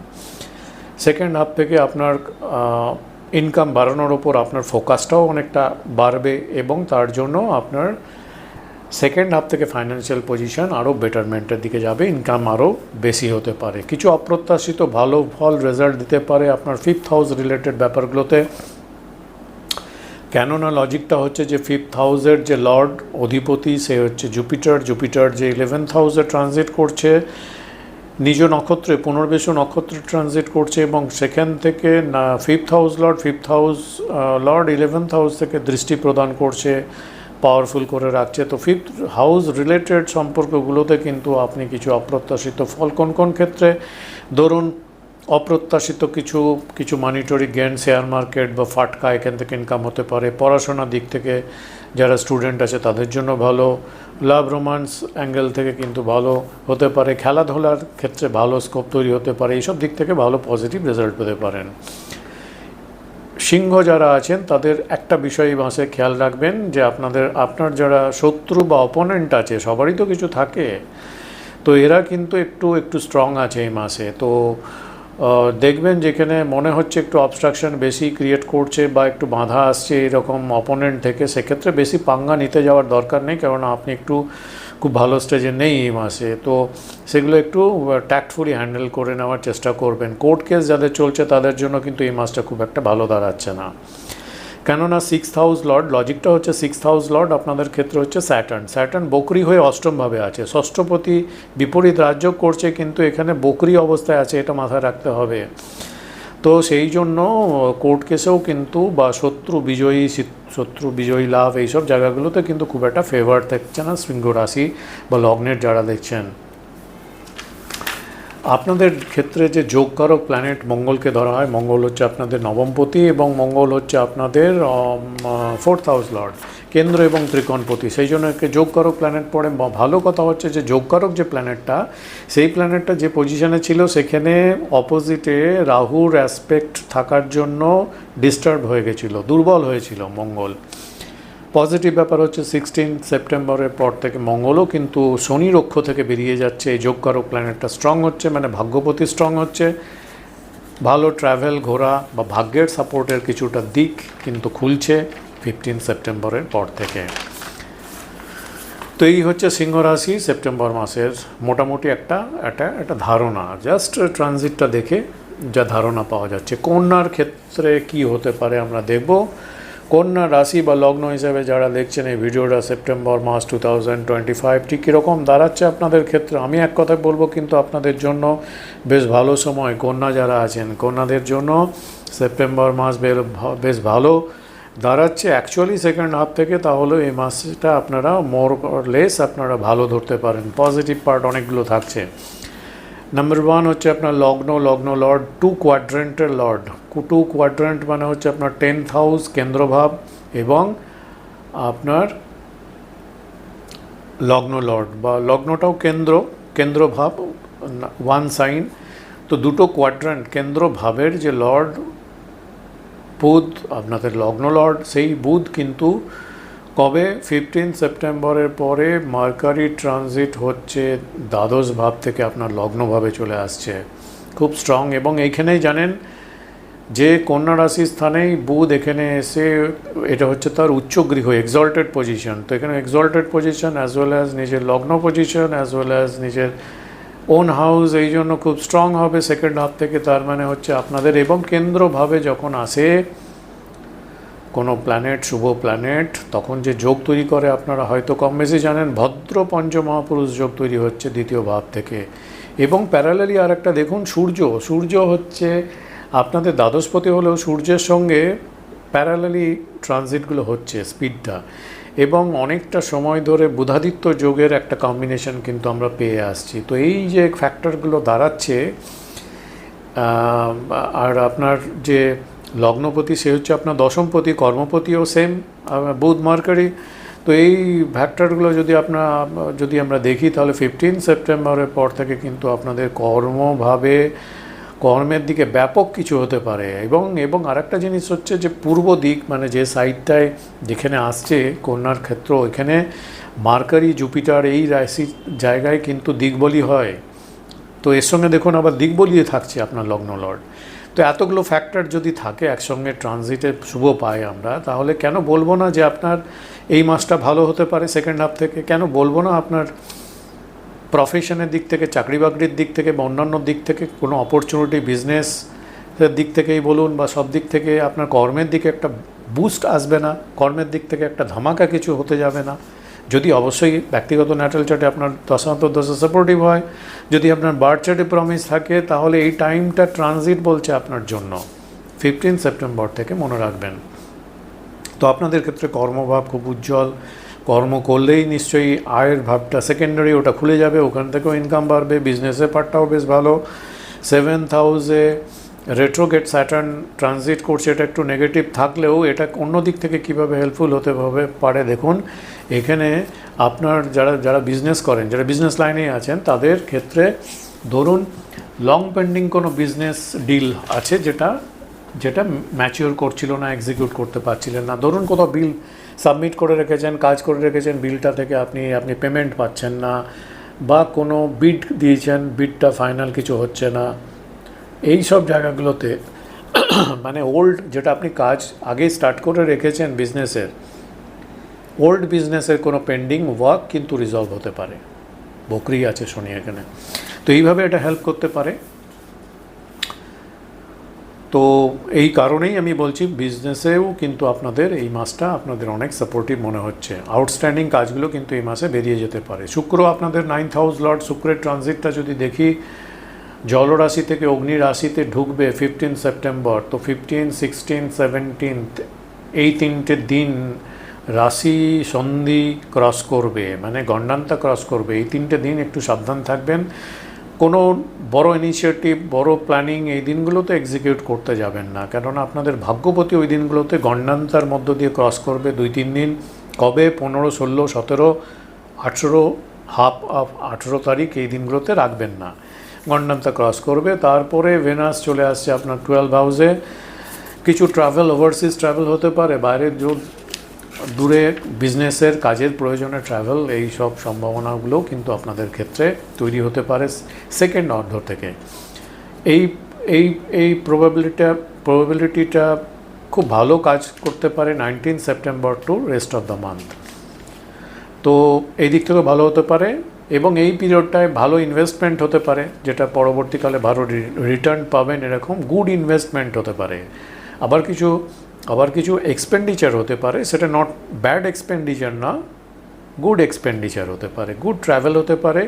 সেকেন্ড হাফ থেকে আপনার ইনকাম বাড়ানোর ওপর আপনার ফোকাসটাও অনেকটা বাড়বে, এবং তার জন্য আপনার সেকেন্ড হাফ থেকে ফাইন্যান্সিয়াল পজিশন আরও বেটারমেন্টের দিকে যাবে, ইনকাম আরও বেশি হতে পারে। কিছু অপ্রত্যাশিত ভালো ফল রেজাল্ট দিতে পারে আপনার 5th হাউস রিলেটেড ব্যাপারগুলোতে। কেননা লজিকটা হচ্ছে যে 5th হাউসের যে লর্ড অধিপতি সে হচ্ছে জুপিটার যে 11th হাউসে ট্রানজিট করছে, নিজ নক্ষত্রে পুনর্বেশু নক্ষত্রে ট্রানজিট করছে, এবং সেখান থেকে 5th house lord 11th house থেকে দৃষ্টি প্রদান করছে, পাওয়ারফুল করে রাখছে। তো 5th হাউস রিলেটেড সম্পর্কগুলোতে কিন্তু আপনি কিছু অপ্রত্যাশিত ফল, কোন ক্ষেত্রে ধরুন অপ্রত্যাশিত কিছু মানিটারি গেইন, শেয়ার মার্কেট বা ফাটকা, এখান থেকে ইনকাম হতে পারে। পড়াশোনার দিক থেকে যারা স্টুডেন্ট আছে তাদের জন্য ভালো, লাভ রোমান্স অ্যাঙ্গেল থেকে কিন্তু ভালো হতে পারে, খেলাধুলার ক্ষেত্রে ভালো স্কোপ তৈরি হতে পারে, এইসব দিক থেকে ভালো পজিটিভ রেজাল্ট পেতে পারেন। সিংহ যারা আছেন তাদের একটা বিষয় এই মাসে খেয়াল রাখবেন যে আপনার যারা শত্রু বা অপোনেন্ট আছে, সবারই তো কিছু থাকে, তো এরা কিন্তু একটু স্ট্রং আছে এই মাসে। তো দেখবেন যেখানে মনে হচ্ছে একটু অবস্ট্রাকশন বেশি ক্রিয়েট করছে বা একটু বাধা আসছে এরকম অপোনেন্ট থেকে, সেক্ষেত্রে বেশি পাঙ্গা নিতে যাওয়ার দরকার নেই, কারণ আপনি একটু খুব ভালো স্টেজে নেই এই মাসে। তো সেগুলো একটু ট্যাক্টফুলি হ্যান্ডেল করে নেওয়ার চেষ্টা করবেন। কোর্ট কেস যাদের চলছে তাদের জন্য কিন্তু এই মাসটা খুব একটা ভালো দাঁড়াচ্ছে না, কেননা 6th হাউস লর্ড, লজিকটা হচ্ছে 6th হাউস লর্ড আপনাদের ক্ষেত্রে হচ্ছে স্যাটার্ন বকরি হয়ে অষ্টমভাবে আছে, ষষ্ঠপতি বিপরীত রাজ্য করছে, কিন্তু এখানে বকরি অবস্থায় আছে, এটা মাথায় রাখতে হবে। তো সেই জন্য কোর্ট কেসেও কিন্তু বা শত্রু বিজয়ী লাভ এইসব জায়গাগুলোতে কিন্তু খুব একটা ফেভার থাকছে না সিংহ রাশি বা লগ্নের যারা দেখছেন। আপনাদের ক্ষেত্রে যে যোগকারক প্ল্যানেট মঙ্গলকে ধরা হয়, মঙ্গল হচ্ছে আপনাদের নবমপতি এবং মঙ্গল হচ্ছে আপনাদের 4th হাউস লর্ড, কেন্দ্র এবং ত্রিকোণপতি, সেই জন্য একে যোগকারক প্ল্যানেট পড়ে। ভালো কথা হচ্ছে যে যোগকারক যে প্ল্যানেটটা, সেই প্ল্যানেটটা যে পজিশনে ছিল সেখানে অপোজিটে রাহুর অ্যাসপেক্ট থাকার জন্য ডিস্টার্ব হয়ে গেছিলো, দুর্বল হয়েছিল মঙ্গল। পজিটিভ ব্যাপার হচ্ছে 16 সেপ্টেম্বরের পর থেকে মঙ্গলও কিন্তু শনির অক্ষ থেকে বেরিয়ে যাচ্ছে, এই যোগকারক প্ল্যানেটটা স্ট্রং হচ্ছে, মানে ভাগ্যপতি স্ট্রং হচ্ছে, ভালো ট্রাভেল ঘোরা বা ভাগ্যের সাপোর্টের কিছুটা দিক কিন্তু খুলছে 15 সেপ্টেম্বরের পর থেকে। তো এই হচ্ছে সিংহ রাশি সেপ্টেম্বর মাসের মোটামুটি একটা ধারণা, জাস্ট ট্রানজিটটা দেখে যা ধারণা পাওয়া যাচ্ছে। কন্যার ক্ষেত্রে কি হতে পারে আমরা দেখব। কন্যা রাশি বা লগ্ন হিসেবে যারা দেখছেন এই ভিডিওটা, সেপ্টেম্বর মাস 2025 ঠিক কীরকম দাঁড়াচ্ছে আপনাদের ক্ষেত্রে, আমি এক কথায় বলবো কিন্তু আপনাদের জন্য বেশ ভালো সময়। কন্যা যারা আছেন, কন্যাদের জন্য সেপ্টেম্বর মাস বেশ ভালো দাঁড়াচ্ছে অ্যাকচুয়ালি সেকেন্ড হাফ থেকে, তাহলে এই মাসটা আপনারা মোর লেস আপনারা ভালো ধরতে পারেন। পজিটিভ পার্ট অনেকগুলো থাকছে। নাম্বার 1 হচ্ছে আপনার লগ্ন লর্ড 2 কোয়াড্রেন্টের লর্ড। 2 কোয়াড্রেন্ট মানে হচ্ছে আপনার 10th হাউস কেন্দ্রভাব এবং আপনার লগ্ন লর্ড বা লগ্নটাও কেন্দ্রভাব 1 সাইন। তো দুটো কোয়াড্রেন্ট কেন্দ্রভাবের যে লর্ড বুধ আপনাদের লগ্ন লর্ড, সেই বুধ কিন্তু কবে 15 সেপ্টেম্বরের পরে মার্কারি ট্রানজিট হচ্ছে দ্বাদশ ভাব থেকে আপনার লগ্নভাবে চলে আসছে, খুব স্ট্রং। এবং এইখানেই জানেন যে কন্যা রাশির স্থানেই বুধ এখানে এসে, এটা হচ্ছে তার উচ্চ গৃহ, এক্সল্টেড পজিশন। তো এখানে exalted position as well as নিজের লগ্ন পজিশন অ্যাজ ওয়েল অ্যাজ নিজের ওন হাউস, এই জন্য খুব স্ট্রং হবে সেকেন্ড হাফ থেকে। তার মানে হচ্ছে আপনাদের এবং কেন্দ্রভাবে যখন আসে কোনো প্ল্যানেট, শুভ প্ল্যানেট, তখন যে যোগ তৈরি করে আপনারা হয়তো কম বেশি জানেন, ভদ্র পঞ্চমহাপুরুষ যোগ তৈরি হচ্ছে দ্বিতীয় ভাব থেকে। এবং প্যারালালি আর একটা দেখুন, সূর্য হচ্ছে আপনাদের দ্বাদশপতি হলেও সূর্যের সঙ্গে প্যারালালি ট্রানজিটগুলো হচ্ছে স্পিডটা, এবং অনেকটা সময় ধরে বুধাদিত্য যোগের একটা কম্বিনেশন কিন্তু আমরা পেয়ে আসছি। তো এই যে ফ্যাক্টরগুলো দাঁড়াচ্ছে, আর আপনার যে লগ্নপতি সে হচ্ছে আপনার দশমপতি, কর্মপতিও সেম বুধ মার্কারি। তো এই ফ্যাক্টরগুলো যদি আমরা দেখি তাহলে 15 সেপ্টেম্বরের পর থেকে কিন্তু আপনাদের কর্মের দিকে ব্যাপক কিছু হতে পারে। এবং আরেকটা জিনিস হচ্ছে যে পূর্ব দিক, মানে যে সাইডটায় যেখানে আসছে কন্যার ক্ষেত্র, এখানে মার্কারি জুপিটার এই রাশির জায়গায় কিন্তু দিকবলি হয়। তো এর সঙ্গে দেখুন আবার দিকবলিয়ে থাকছে আপনার লগ্ন লর্ড। তো এতগুলো ফ্যাক্টর যদি থাকে একসঙ্গে ট্রানজিটে শুভ পাই আমরা, তাহলে কেন বলবো না যে আপনার এই মাসটা ভালো হতে পারে সেকেন্ড হাফ থেকে? কেন বলবো না আপনার প্রফেশনের দিক থেকে, চাকরি বাকরির দিক থেকে বা অন্যান্য দিক থেকে কোনো অপরচুনিটি, বিজনেসের দিক থেকেই বলুন বা সব দিক থেকে আপনার কর্মের দিকে একটা বুস্ট আসবে না? কর্মের দিক থেকে একটা ধামাকা কিছু হতে যাবে না? যদি অবশ্যই ব্যক্তিগত ন্যাটাল চার্টে আপনার দশা সাপোর্টিভ হয়, যদি আপনার বার্থ চার্টে প্রমিস থাকে, তাহলে এই টাইমটা ট্রানজিট বলছে আপনার জন্য 15 সেপ্টেম্বর থেকে, মনে রাখবেন। তো আপনাদের ক্ষেত্রে কর্মভাব খুব উজ্জ্বল, কর্ম করলেই নিশ্চয়ই আয়ের ভাবটা সেকেন্ডারি ওটা খুলে যাবে, ওখান থেকেও ইনকাম বাড়বে, বিজনেসের পার্টটাও বেশ ভালো। 7th হাউসে রেট্রোগেট স্যাটার্ন ট্রানজিট করছে, এটা একটু নেগেটিভ থাকলেও এটা অন্য দিক থেকে কীভাবে হেল্পফুল হতে পারে দেখুন। এখানে আপনার যারা বিজনেস করেন, যারা বিজনেস লাইনেই আছেন, তাদের ক্ষেত্রে ধরুন লং পেন্ডিং কোনো বিজনেস ডিল আছে যেটা ম্যাচিওর করছিল না, এক্সিকিউট করতে পারছিলেন না। ধরুন কোথাও বিল সাবমিট করে রেখেছেন, কাজ করে রেখেছেন, বিলটা থেকে আপনি পেমেন্ট পাচ্ছেন না, বা কোনো বিড দিয়েছেন, বিডটা ফাইনাল কিছু হচ্ছে না, এই সব জায়গাগুলোতে মানে ওল্ড যেটা আপনি কাজ আগেই স্টার্ট করে রেখেছেন বিজনেসের, ওল্ড বিজনেসের কোনো পেন্ডিং ওয়ার্ক কিন্তু রিজলভ হতে পারে। বকরি আছে শনি এখানে, তো এইভাবে এটা হেল্প করতে পারে। তো এই কারণেই আমি বলছি বিজনেসেও কিন্তু আপনাদের এই মাসটা আপনাদের অনেক সাপোর্টিভ মনে হচ্ছে। আউটস্ট্যান্ডিং কাজগুলো কিন্তু এই মাসে বেরিয়ে যেতে পারে। শুক্র আপনাদের 9th হাউস লর্ড, শুক্রের ট্রানজিটটা যদি দেখি জলরাশি থেকে অগ্নি রাশিতে ঢুকবে 15 সেপ্টেম্বর। তো 15, 16, 17 এই 3টে দিন রাশি সন্ধি ক্রস করবে, মানে গণ্ডান্তা ক্রস করবে। এই 3টে দিন একটু সাবধান থাকবেন। কোনো বড় ইনিশিয়েটিভ, বড় প্ল্যানিং এই দিনগুলোতে এক্সিকিউট করতে যাবেন না, কেননা আপনাদের ভাগ্যপতি ওই দিনগুলোতে গণ্ডান্তার মধ্য দিয়ে ক্রস করবে 2-3 দিন। কবে? 15, 16, 17, 18, হাফ অফ 18 তারিখ এই দিনগুলোতে রাখবেন না, গণ্ডান্তা ক্রস করবে। তারপরে ভেনাস চলে আসছে আপনার 12 হাউসে। কিছু ট্রাভেল, ওভারসিজ ট্রাভেল হতে পারে, বাইরের দূরে বিজনেসের কাজের প্রয়োজনে ট্রাভেল, এই সব সম্ভাবনাগুলোও কিন্তু আপনাদের ক্ষেত্রে তৈরি হতে পারে সেকেন্ড অর্ধ থেকে। এই এই এই প্রবাবিলিটিটা খুব ভালো কাজ করতে পারে 19 September to rest of the month. তো এই দিক থেকে ভালো হতে পারে এবং এই পিরিয়ডটায় ভালো ইনভেস্টমেন্ট হতে পারে, যেটা পরবর্তীকালে ভালো রিটার্ন পাবেন, এরকম গুড ইনভেস্টমেন্ট হতে পারে। আবার কিছু এক্সপেন্ডিচার হতে পারে, সেটা নট ব্যাড এক্সপেন্ডিচার না, গুড এক্সপেন্ডিচার হতে পারে, গুড ট্রাভেল হতে পারে,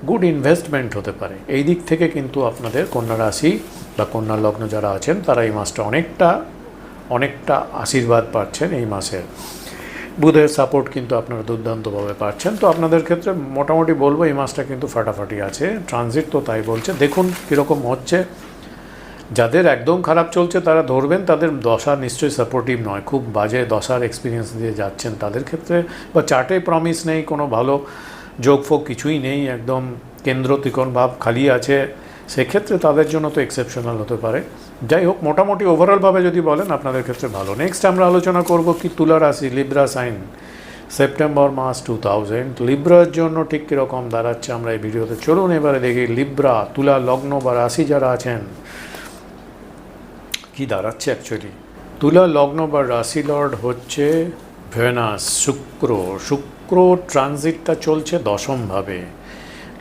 গুড ইনভেস্টমেন্ট হতে পারে। এই দিক থেকে কিন্তু আপনাদের কন্যা রাশি বা কন্যা লগ্ন যারা আছেন তারা এই মাসটা অনেকটা আশীর্বাদ পাচ্ছেন। এই মাসের বুধের সাপোর্ট কিন্তু আপনারা দুর্দান্তভাবে পাচ্ছেন। তো আপনাদের ক্ষেত্রে মোটামুটি বলবো এই মাসটা কিন্তু ফাটাফাটি আছে। ট্রানজিট তো তাই বলছে, দেখুন কীরকম হচ্ছে। যাদের একদম খারাপ চলছে তারা ধরবেন, তাদের দশা নিশ্চয়ই সাপোর্টিভ নয়, খুব বাজে দশার এক্সপিরিয়েন্স দিয়ে যাচ্ছেন তাদের ক্ষেত্রে, বা চার্টে প্রমিস নেই, কোনো ভালো যোগফোগ কিছুই নেই, একদম কেন্দ্র ত্রিকোণ ভাব খালি আছে, সেক্ষেত্রে তাদের জন্য তো এক্সেপশনাল হতে পারে। যাই হোক, মোটামুটি ওভারঅলভাবে যদি বলেন আপনাদের ক্ষেত্রে ভালো। নেক্সট আমরা আলোচনা করব কি তুলা রাশি, লিব্রা সাইন, সেপ্টেম্বর মাস 2000 লিব্রার জন্য ঠিক কীরকম দাঁড়াচ্ছে আমরা এই ভিডিওতে। চলুন এবারে দেখি লিব্রা, তুলা লগ্ন বা রাশি যারা আছেন কি দাঁড়াচ্ছে অ্যাকচুয়ালি। তুলা লগ্ন বা রাশি লর্ড হচ্ছে ভেনাস, শুক্র ট্রানজিটটা চলছে দশমভাবে।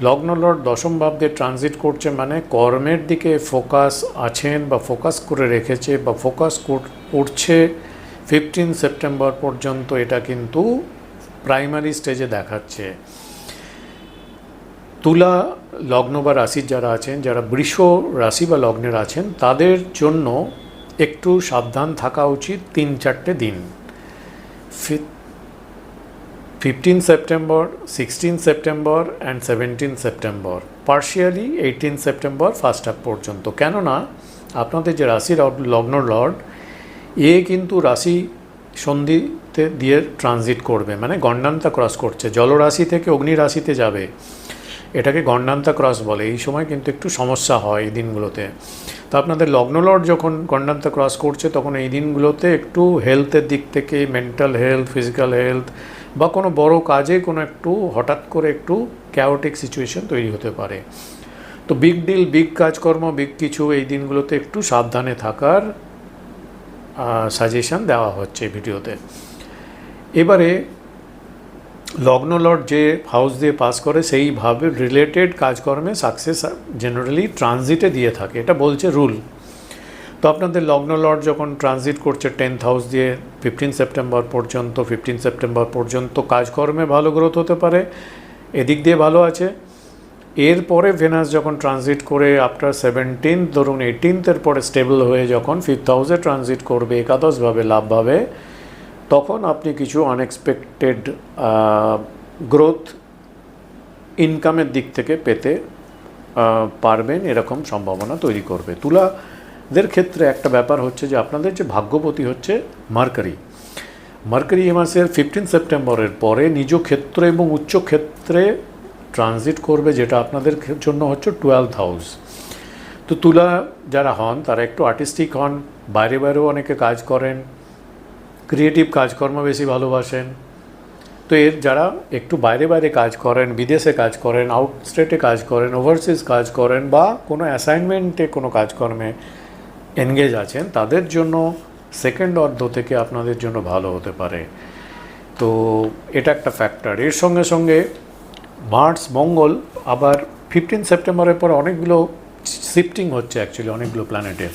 লগ্ন লর্ড দশম ভাব দিয়ে ট্রানজিট করছে, মানে কর্মের দিকে ফোকাস আছেন বা ফোকাস করে রেখেছে বা ফোকাস করছে 15 সেপ্টেম্বর পর্যন্ত। এটা কিন্তু প্রাইমারি স্টেজে দেখাচ্ছে। তুলা লগ্ন বা রাশির যারা আছেন, যারা বৃষ রাশি বা লগ্নের আছেন, তাদের জন্য একটু সাবধান থাকা উচিত 3-4টে দিন। 15 September, 16 September and 17 September, partially 18 September first half পর্যন্ত। কেননা আপনাদের যে রাশির লগ্ন লর্ড কিন্তু রাশি সন্ধিতে দিয়ে ট্রানজিট করবে, মানে গণ্ডান্তা ক্রস করছে, জলরাশি থেকে অগ্নি রাশিতে যাবে, এটাকে গণ্ডান্তা ক্রস বলে। এই সময় কিন্তু একটু সমস্যা হয় এই দিনগুলোতে। তো আপনাদের লগ্ন লর্ড যখন গণ্ডান্তা ক্রস করছে তখন এই দিনগুলোতে একটু হেলথের দিক থেকে, মেন্টাল হেলথ, ফিজিক্যাল হেলথ বা কোনো বড় কাজে কোনো একটু হঠাৎ করে একটু ক্যাওটিক সিচুয়েশন তৈরি হতে পারে। তো বিগ ডিল, বিগ কাজকর্ম, বিগ কিছু এই দিনগুলোতে একটু সাবধানে থাকার সাজেশন দেওয়া হচ্ছে ভিডিওতে। এবারে লগ্ন লর্ড যে হাউস দিয়ে পাস করে সেইভাবে রিলেটেড কাজকর্মে সাকসেস জেনারেলি ট্রানজিটে দিয়ে থাকে, এটা বলছে রুল। তো আপনাদের লগ্ন লর্ড যখন ট্রানজিট করছে 10th হাউস দিয়ে 15 সেপ্টেম্বর পর্যন্ত কাজকর্মে ভালো গ্রোথ হতে পারে, এদিক দিয়ে ভালো আছে। এরপরে ভেনাস যখন ট্রানজিট করে আফটার 17 ধরুন 18 পরে স্টেবল হয়ে যখন 5th হাউসে ট্রানজিট করবে একাদশভাবে, লাভভাবে, তখন আপনি কিছু আনএক্সপেক্টেড গ্রোথ ইনকামের দিক থেকে পেতে পারবেন, এরকম সম্ভাবনা তৈরি করবে। তুলাদের ক্ষেত্রে একটা ব্যাপার হচ্ছে যে আপনাদের যে ভাগ্যপতি হচ্ছে মার্কারি এই মাসের 15 সেপ্টেম্বরের পরে নিজ ক্ষেত্র এবং উচ্চ ক্ষেত্রে ট্রানজিট করবে, যেটা আপনাদের জন্য হচ্ছে 12th হাউস। তো তুলা যারা হন তারা একটু আর্টিস্টিক হন, বাইরেও অনেকে কাজ করেন, ক্রিয়েটিভ কাজকর্ম বেশি ভালোবাসেন, তো এর যারা একটু বাইরে বাইরে কাজ করেন, বিদেশে কাজ করেন, আউট স্টেটে কাজ করেন, ওভারসিজ কাজ করেন, বা কোনো অ্যাসাইনমেন্টে কোনো কাজকর্মে এনগেজ আছেন, তাদের জন্য সেকেন্ড অর্ধ থেকে আপনাদের জন্য ভালো হতে পারে। তো এটা একটা ফ্যাক্টর। এর সঙ্গে সঙ্গে মার্স, মঙ্গল আবার 15 সেপ্টেম্বরের পর অনেকগুলো শিফটিং হচ্ছে অ্যাকচুয়ালি, অনেকগুলো প্ল্যানেটের,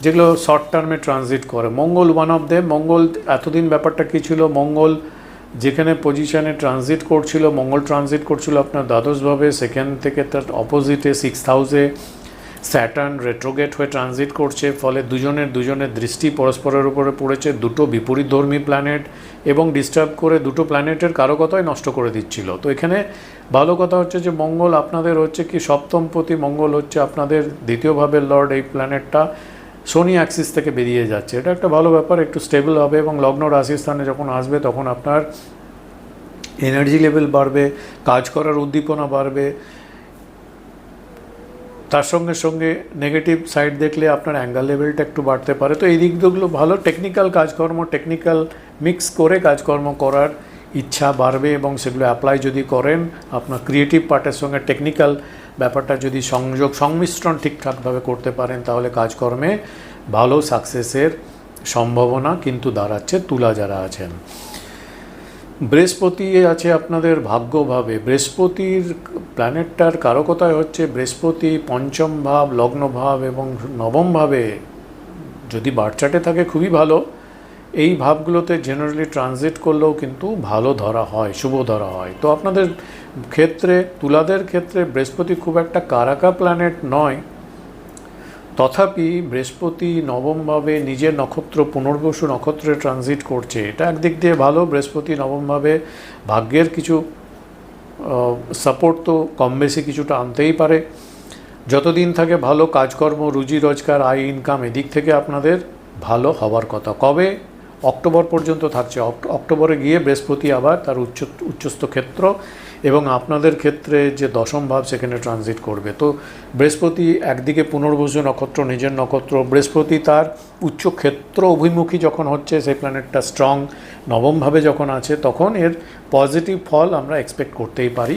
যেগুলো শর্ট টার্মে ট্রানজিট করে। মঙ্গল ওয়ান অফ দেম। মঙ্গল এতদিন ব্যাপারটা কী ছিল, মঙ্গল যেখানে পজিশনে ট্রানজিট করছিল, মঙ্গল ট্রানজিট করছিল আপনার দ্বাদশভাবে, সেখান থেকে তার অপোজিটে 6th হাউসে স্যাটার্ন রেট্রোগেট হয়ে ট্রানজিট করছে, ফলে দুজনের দৃষ্টি পরস্পরের উপরে পড়েছে, দুটো বিপরীতধর্মী প্ল্যানেট, এবং ডিস্টার্ব করে দুটো প্ল্যানেটের কারকতাই নষ্ট করে দিচ্ছিল। তো এখানে ভালো কথা হচ্ছে যে মঙ্গল আপনাদের হচ্ছে কি সপ্তমপতি, মঙ্গল হচ্ছে আপনাদের দ্বিতীয় ভাবের লর্ড, এই প্ল্যানেটটা শনি অ্যাক্সিস থেকে বেরিয়ে যাচ্ছে, এটা একটা ভালো ব্যাপার, একটু স্টেবল হবে, এবং লগ্ন রাশি স্থানে যখন আসবে তখন আপনার এনার্জি লেভেল বাড়বে, কাজ করার উদ্দীপনা বাড়বে। তার সঙ্গে সঙ্গে নেগেটিভ সাইড দেখলে আপনার অ্যাঙ্গার লেভেলটা একটু বাড়তে পারে। তো এই দিকগুলো ভালো, টেকনিক্যাল কাজকর্ম, টেকনিক্যাল মিক্স করে কাজকর্ম করার ইচ্ছা বাড়বে, এবং সেগুলো অ্যাপ্লাই যদি করেন আপনার ক্রিয়েটিভ পার্টের সঙ্গে টেকনিক্যাল ব্যাপারটা যদি সংমিশ্রণ ঠিকঠাকভাবে করতে পারেন, তাহলে কাজকর্মে ভালো সাকসেসের সম্ভাবনা কিন্তু দাঁড়াচ্ছে তুলা যারা আছেন। বৃহস্পতি আছে আপনাদের ভাগ্যভাবে। বৃহস্পতির প্ল্যানেটটার কারকতায় হচ্ছে বৃহস্পতি পঞ্চম ভাব, লগ্ন ভাব এবং নবম ভাবে যদি বার্চার্টে থাকে খুবই ভালো। এই ভাবগুলোতে জেনারেলি ট্রানজিট করলেও কিন্তু ভালো ধরা হয়, শুভ ধরা হয়। তো আপনাদের ক্ষেত্রে, তুলাদের ক্ষেত্রে বৃহস্পতি খুব একটা কারাকা প্ল্যানেট নয়, তথাপি বৃহস্পতি নবমভাবে নিজের নক্ষত্র পুনর্বসু নক্ষত্রে ট্রানজিট করছে, এটা একদিক দিয়ে ভালো। বৃহস্পতি নবমভাবে ভাগ্যের কিছু সাপোর্ট তো কম বেশি কিছুটা আনতেই পারে। যতদিন থাকে ভালো কাজকর্ম, রুজি রোজগার, আয় ইনকাম, এদিক থেকে আপনাদের ভালো হওয়ার কথা। কবে? অক্টোবর পর্যন্ত থাকছে। অক্টোবরে গিয়ে বৃহস্পতি আবার তার উচ্চস্থ ক্ষেত্র এবং আপনাদের ক্ষেত্রে যে দশম ভাব সেখানে ট্রানজিট করবে। তো বৃহস্পতি একদিকে পুনর্বসু নক্ষত্র, নিজের নক্ষত্র, বৃহস্পতি তার উচ্চ ক্ষেত্র অভিমুখী যখন হচ্ছে, সেই প্ল্যানেটটা স্ট্রং নবমভাবে যখন আছে, তখন এর পজিটিভ ফল আমরা এক্সপেক্ট করতেই পারি।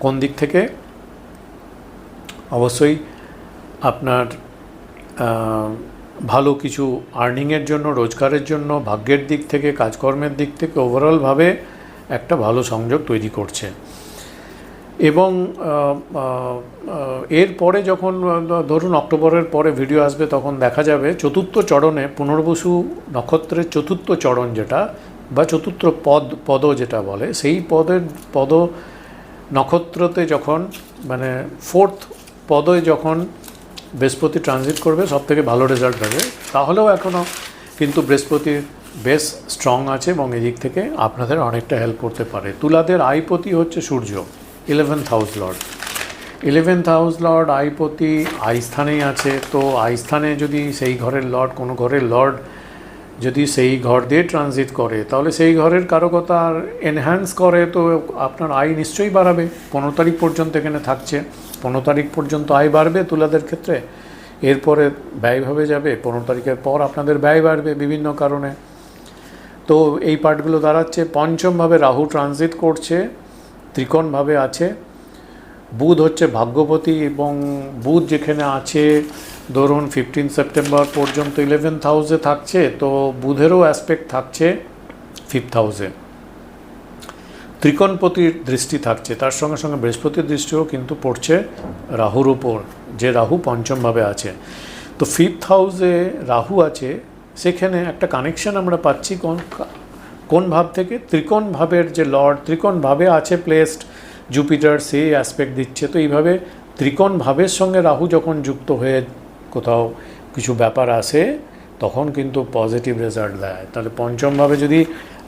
কোন দিক থেকে? অবশ্যই আপনার ভালো কিছু আর্নিংয়ের জন্য, রোজগারের জন্য, ভাগ্যের দিক থেকে, কাজকর্মের দিক থেকে ওভারঅলভাবে একটা ভালো সংযোগ তৈরি করছে। এবং এরপরে যখন ধরুন অক্টোবরের পরে ভিডিও আসবে, তখন দেখা যাবে চতুর্থ চরণে পুনর্বসু নক্ষত্রের চতুর্থ চরণ যেটা, বা চতুর্থ পদ যেটা বলে, সেই পদ নক্ষত্রতে যখন মানে ফোর্থ পদে যখন বৃহস্পতি ট্রানজিট করবে, সব থেকে ভালো রেজাল্ট হবে। তাহলেও এখনও কিন্তু বৃহস্পতির বেশ স্ট্রং আছে এবং এদিক থেকে আপনাদের অনেকটা হেল্প করতে পারে। তুলাদের আইপতি হচ্ছে সূর্য, 11th house lord. 11th house lord আইপতি আইস্থানেই আছে। তো আইস্থানে যদি সেই ঘরের লর্ড, কোনো ঘরের লর্ড যদি সেই ঘর দিয়ে ট্রানজিট করে, তাহলে সেই ঘরের কারকতা এনহ্যান্স করে, তো আপনার আয় নিশ্চয়ই বাড়াবে। 15 তারিখ পর্যন্ত এখানে থাকছে, 15 তারিখ পর্যন্ত আয় বাড়বে তুলাদের ক্ষেত্রে। এরপরে ব্যয়ভাবে যাবে, 15 তারিখের পর আপনাদের ব্যয় বাড়বে বিভিন্ন কারণে। তো এই পার্টগুলো দাঁড়াচ্ছে। পঞ্চমভাবে রাহু ট্রানজিট করছে, ত্রিকোণভাবে আছে। বুধ হচ্ছে ভাগ্যপতি, এবং বুধ যেখানে আছে ধরুন 15 সেপ্টেম্বর পর্যন্ত 11th হাউসে থাকছে, তো বুধেরও অ্যাসপেক্ট থাকছে 5th হাউসে। ত্রিকোণপতির দৃষ্টি থাকছে, তার সঙ্গে সঙ্গে বৃহস্পতির দৃষ্টিও কিন্তু পড়ছে রাহুর উপর, যে রাহু পঞ্চমভাবে আছে। তো 5th হাউসে রাহু আছে, সেখানে একটা কানেকশন আমরা পাচ্ছি কোন ভাব থেকে? ত্রিকোণ ভাবের যে লর্ড, ত্রিকোণ ভাবে আছে প্লেসড জুপিটার, সেই অ্যাসপেক্ট দিচ্ছে। তো এইভাবে ত্রিকোণ ভাবের সঙ্গে রাহু যখন যুক্ত হয়ে কোথাও কিছু ব্যাপার আসে, তখন কিন্তু পজিটিভ রেজাল্ট দেয়। তাহলে পঞ্চমভাবে যদি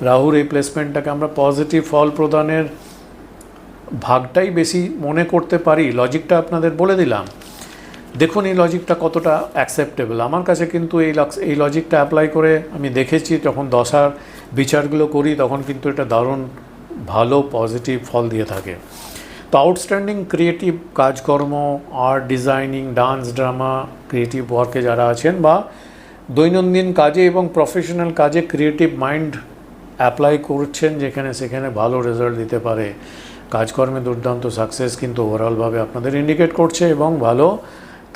রাহুর এই প্লেসমেন্টটাকে আমরা পজিটিভ ফল প্রদানের ভাগটাই বেশি মনে করতে পারি। লজিকটা আপনাদের বলে দিলাম, দেখুন এই লজিকটা কতটা অ্যাকসেপ্টেবল। আমার কাছে কিন্তু এই লজিকটা অ্যাপ্লাই করে আমি দেখেছি, যখন দশার বিচারগুলো করি তখন কিন্তু এটা দারুণ ভালো পজিটিভ ফল দিয়ে থাকে। তো আউটস্ট্যান্ডিং ক্রিয়েটিভ কাজকর্ম, art, designing, dance, drama, creative ওয়ার্কে যারা আছেন, বা দৈনন্দিন কাজে এবং প্রফেশনাল কাজে ক্রিয়েটিভ মাইন্ড অ্যাপ্লাই করছেন যেখানে সেখানে ভালো রেজাল্ট দিতে পারে, কাজকর্মে দুর্দান্ত সাকসেস কিন্তু ওভারঅলভাবে আপনাদের ইন্ডিকেট করছে, এবং ভালো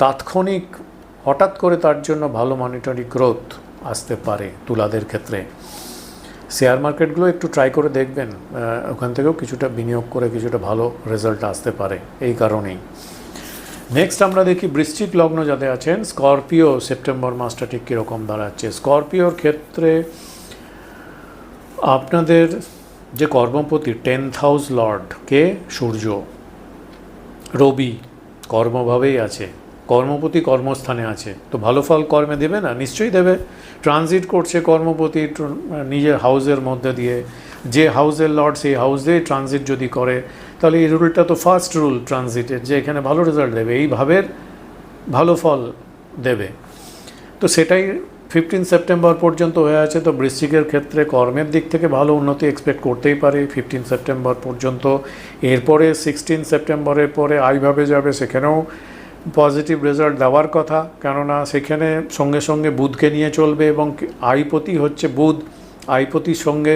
তাৎক্ষণিক হঠাৎ করে তার জন্য ভালো মনিটারি গ্রোথ আসতে পারে তুলাদের ক্ষেত্রে। শেয়ার মার্কেটগুলো একটু ট্রাই করে দেখবেন, ওখান থেকেও কিছুটা বিনিয়োগ করে কিছুটা ভালো রেজাল্ট আসতে পারে এই কারণেই। নেক্সট আমরা দেখি বৃশ্চিক লগ্ন যাদের আছেন, স্করপিও সেপ্টেম্বর মাসটা ঠিক কীরকম দাঁড়াচ্ছে। স্করপিওর ক্ষেত্রে আপনাদের যে কর্মপতি 10th হাউস লর্ড কে, সূর্য, রবি কর্মভাবেই আছে, কর্মপতি কর্মস্থানে আছে, তো ভালো ফল কর্মে দেবে না? নিশ্চয়ই দেবে। ট্রানজিট করছে কর্মপতি নিজের হাউসের মধ্যে দিয়ে, যে হাউসের লর্ড সেই হাউসেই ট্রানজিট যদি করে, তাহলে এই রুলটা তো ফার্স্ট রুল ট্রানজিটের, যে এখানে ভালো রেজাল্ট দেবে, এই ভাবের ভালো ফল দেবে। তো সেটাই 15 সেপ্টেম্বর পর্যন্ত হয়ে আছে। তো বৃশ্চিকের ক্ষেত্রে কর্মের দিক থেকে ভালো উন্নতি এক্সপেক্ট করতেই পারে 15 সেপ্টেম্বর পর্যন্ত। এরপরে 16 সেপ্টেম্বরের পরে আইভাবে যাবে, সেখানেও পজিটিভ রেজাল্ট দেওয়ার কথা, কেননা সেখানে সঙ্গে সঙ্গে বুধকে নিয়ে চলবে, এবং আইপতি হচ্ছে বুধ, আইপতির সঙ্গে